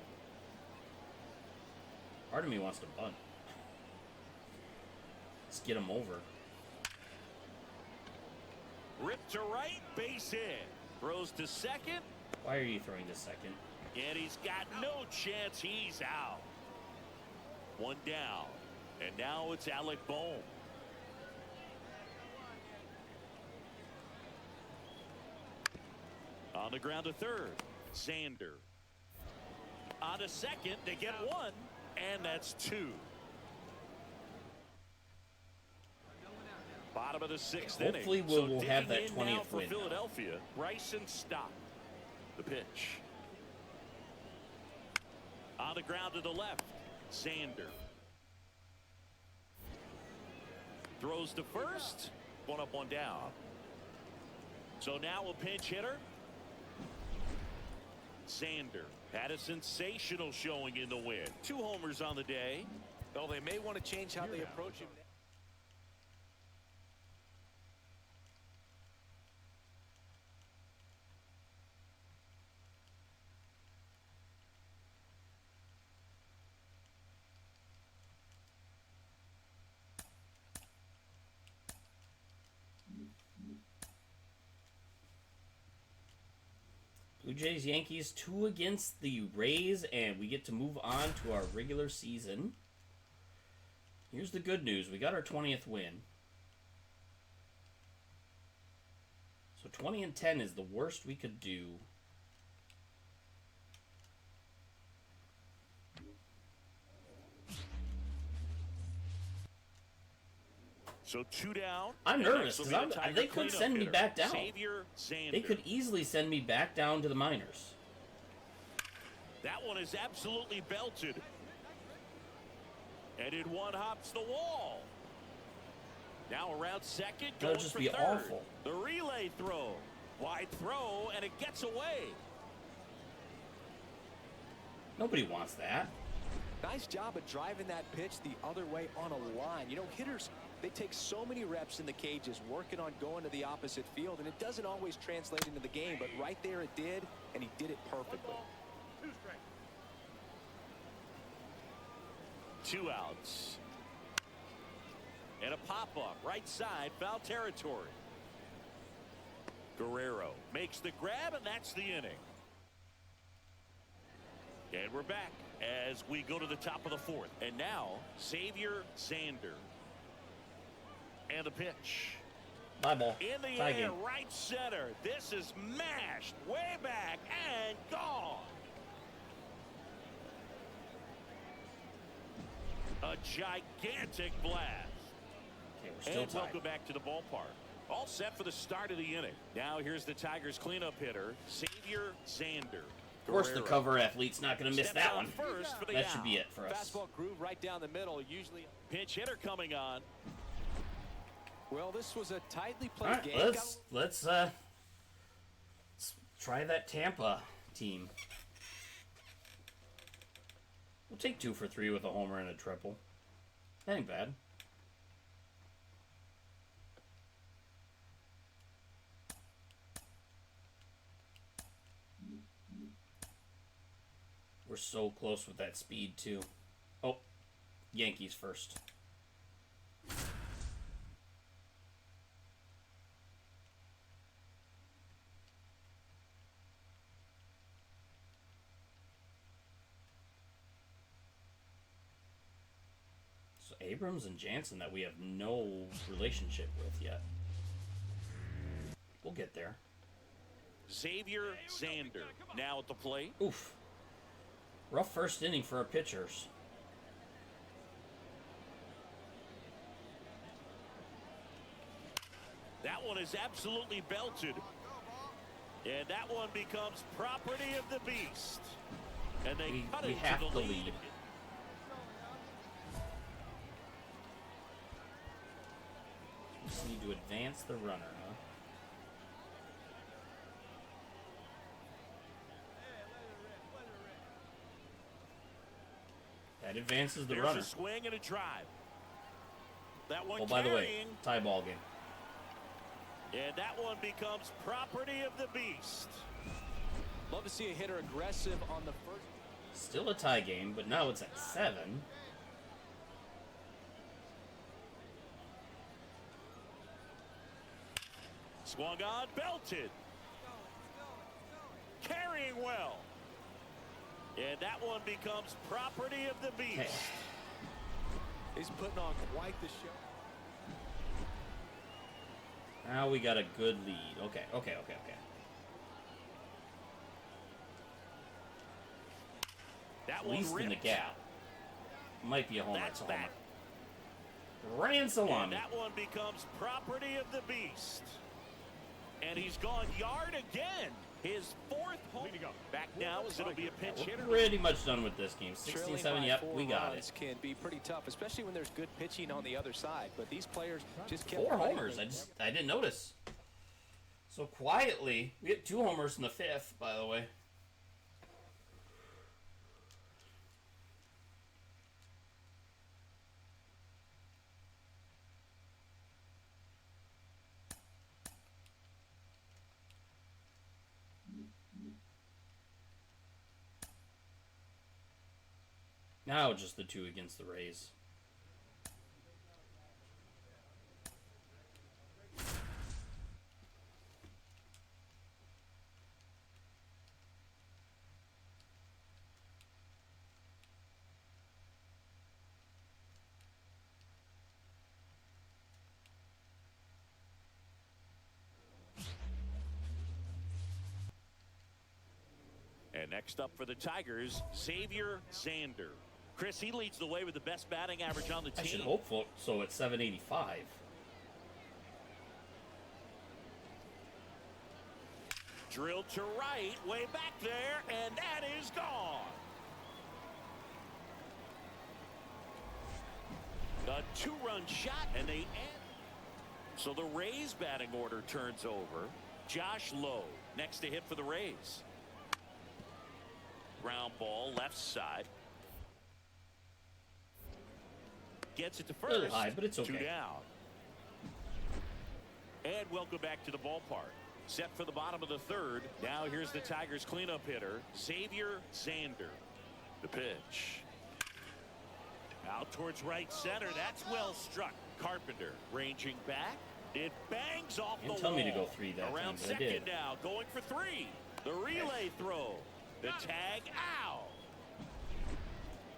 Part of me wants to bunt. Let's get him over. Ripped to right, base hit. Throws to second. Why are you throwing to second? And he's got no chance. He's out. 1 down. And now it's Alec Bohm. On the ground to third. Zander. On to second. They get 1. And that's 2. Bottom of the 6th inning. Hopefully we'll have that 20th for win. Philadelphia. Bryson Stott. The pitch. On the ground to the left. Zander. Throws to first. 1 up, 1 down. So now a pinch hitter. Zander had a sensational showing in the win. 2 homers on the day. Well, they may want to change how they approach him. Blue Jays, Yankees, 2 against the Rays, and we get to move on to our regular season. Here's the good news. We got our 20th win. So 20-10 is the worst we could do. So 2 down. I'm nervous because they could send me back down. Xavier Zander. They could easily send me back down to the minors. That one is absolutely belted. And in 1 hops the wall. Now around second. That would just for be third. awful. The relay throw. Wide throw, and it gets away. Nobody wants that. Nice job of driving that pitch the other way on a line. You know, hitters, they take so many reps in the cages working on going to the opposite field, and it doesn't always translate into the game, but right there it did, and he did it perfectly. 2 outs. And a pop-up right side, foul territory. Guerrero makes the grab, and that's the inning. And we're back as we go to the top of the 4th. And now, Xavier Zander. And the pitch. Bye, ball. In the Tie air, game. right center. This is mashed way back and gone. gigantic blast. Okay, we're still And tied. welcome back to the ballpark. All set for the start of the inning. Now here's the Tigers cleanup hitter, Xavier Xander. Of course, the Guerrero cover athlete's not going to miss steps that on one. first for the That should out. be it for us. Fastball groove right down the middle. Usually, Pinch hitter coming on. well, this was a tightly All played right, game. let's try that Tampa team. We'll take 2 for 3 with a homer and a triple. That ain't bad. We're so close with that speed, too. Oh, Yankees first. So Abrams and Jansen that we have no relationship with yet. We'll get there. Xavier Xander now at the plate. Oof. Rough first inning for our pitchers. That one is absolutely belted. And that one becomes property of the beast. And they cut We into have the to lead. lead. Just need to advance the runner, huh? That advances the There's runner. a swing and a drive. That one Oh, by the way, carrying, tie ball game. and that one becomes property of the beast. Love to see a hitter aggressive on the first. Still a tie game, but now it's at 7. Swung on, belted. Carrying well. And that one becomes property of the beast. Okay. He's putting on quite the show. Now we got a good lead. Okay. That At one least in the ripped. gap. Might be a homer. That's It's a homer. back. Grand And salami. that one becomes property of the beast. And he's gone yard again. His 4th home. Leading up. Back now as it'll be a pinch hitter. We're pretty much done with this game. 16-7, Trailing by yep, 4 we got runs it. can be pretty tough, especially when there's good pitching on the other side. But these players just kept 4 fighting. homers. I didn't notice. So quietly, we get 2 homers in the 5th, by the way. Now just the 2 against the Rays. And next up for the Tigers, Xavier Xander. Chris, he leads the way with the best batting average on the I team. should hope so at 785. Drilled to right, way back there, and that is gone. A 2-run shot, and they end. So the Rays batting order turns over. Josh Lowe next to hit for the Rays. Ground ball left side. Gets it to A little first. high, but it's 2 okay. down. And welcome back to the ballpark. Set for the bottom of the 3rd. Now here's the Tigers cleanup hitter, Xavier Xander. The pitch. Out towards right center. That's well struck. Carpenter ranging back. It bangs off You didn't the tell wall. me to go 3 that Around time, but I second did. now, going for 3. The relay throw. The tag out.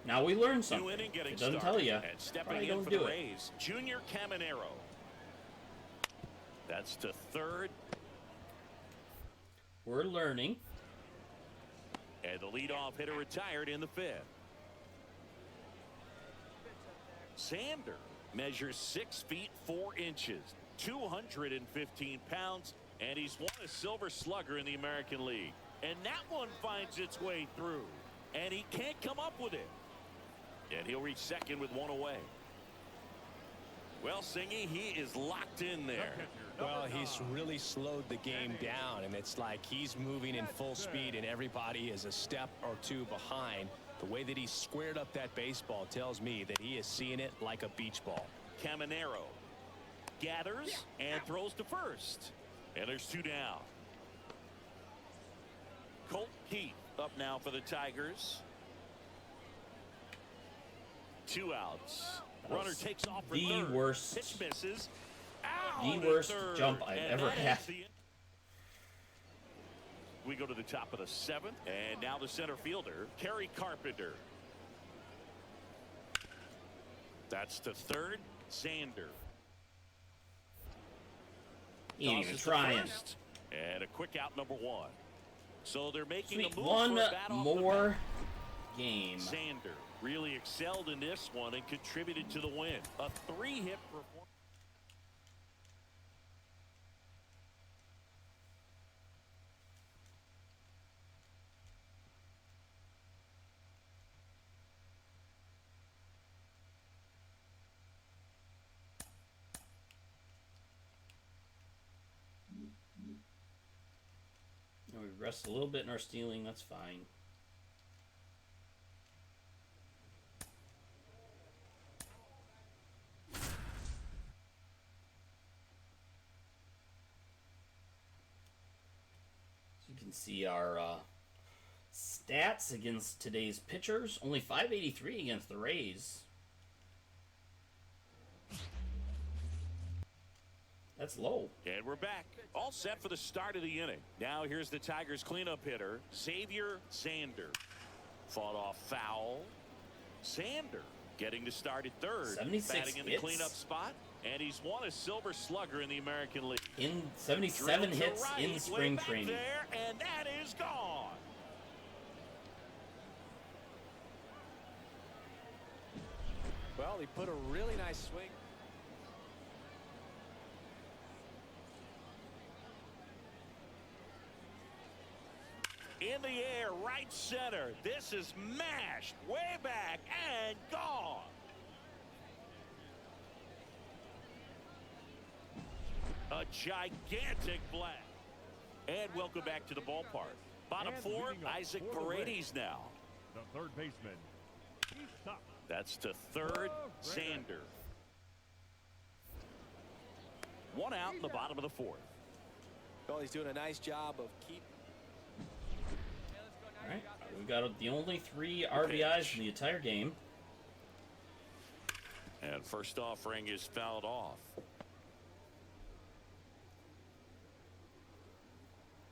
Now we learn New something. inning getting It doesn't started. tell you. And stepping Probably in don't for do the it. Rays, Junior Caminero. That's to 3rd. We're learning. And the leadoff hitter retired in the 5th. Xander measures 6 feet 4 inches, 215 pounds, and he's won a Silver Slugger in the American League. And that one finds its way through, and he can't come up with it. And he'll reach second with one away. Well, Singy, he is locked in there. Well, he's really slowed the game down, and it's like he's moving in full speed, and everybody is a step or two behind. The way that he squared up that baseball tells me that he is seeing it like a beach ball. Caminero gathers and throws to first. And there's 2 down. Colt Keith up now for the Tigers. 2 outs. Runner takes off for the third. worst- Pitch misses. The Out worst at third. jump I've And ever that had. is the- We go to the top of the 7th, and now the center fielder, Kerry Carpenter. That's to third, Xander. He ain't even Tosses to trying. first, and a quick out, number 1. So they're making Sweet, a move one for a bat off the more bat. game. Xander really excelled in this one and contributed to the win. A 3-hit performance. We rest a little bit in our stealing, that's fine. So you can see our stats against today's pitchers. Only 583 against the Rays. That's low. And we're back. All set for the start of the inning. Now here's the Tigers cleanup hitter, Xavier Xander. Fought off foul. Xander getting to start at third. 76 batting in the hits. cleanup spot. And he's won a Silver Slugger in the American League. In 77 Drilled to hits right, in way spring back training. there, and that is gone. Well, he put a really nice swing. In the air, right center. This is mashed way back and gone. A gigantic blast. And welcome back to the ballpark. Bottom And 4, leading up Isaac for the Paredes now. The third baseman. He's top. That's to third, Xander. 1 out in the bottom of the 4th. Well, he's doing a nice job of keeping. Alright, we got the only 3 RBIs in the entire game. And first offering is fouled off.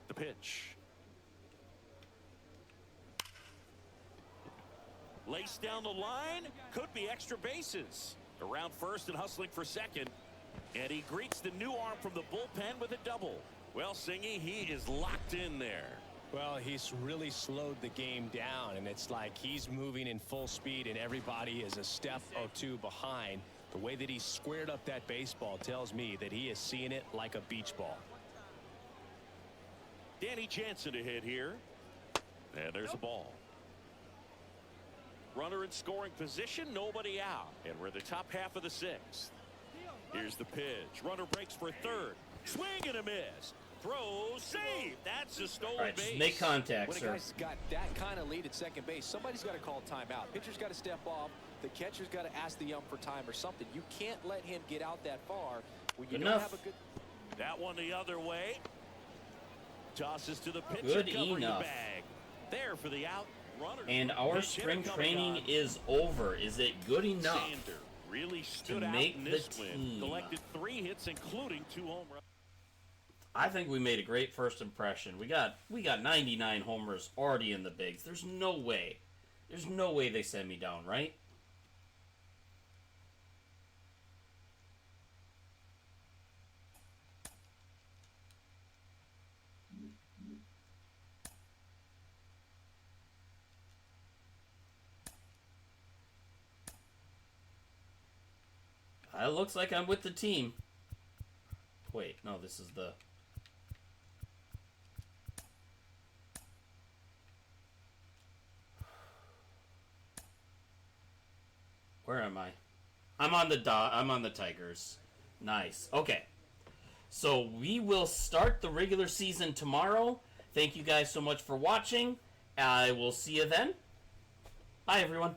The pitch. Laced down the line. Could be extra bases. Around first and hustling for second. And he greets the new arm from the bullpen with a double. Well, Singy, he is locked in there. Well, he's really slowed the game down, and it's like he's moving in full speed, and everybody is a step or two behind. The way that he squared up that baseball tells me that he is seeing it like a beach ball. Danny Jansen to hit here. And there's a ball. Runner in scoring position, nobody out. And we're at the top half of the 6th. Here's the pitch. Runner breaks for third. Swing and a miss. Throw, save. That's a stolen Alright, base. just make contact, When a sir. guy's got that kind of lead at second base, somebody's got to call timeout. Pitcher's got to step off. The catcher's got to ask the ump for time or something. You can't let him get out that far when you Good don't enough. have a good. That one the other way. Tosses to the pitcher. Good covering enough. the bag. There for the out. Runner. And our Pitch spring hitter coming training on. is over. Is it good enough? Xander really stood out make in the this win. team? Collected 3 hits, including 2 home runs. I think we made a great first impression. We got 99 homers already in the bigs. There's no way. There's no way they send me down, right? That looks like I'm with the team. Wait, no, this is the... Where am I? I'm on the Tigers. Nice. Okay. So we will start the regular season tomorrow. Thank you guys so much for watching. I will see you then. Bye, everyone.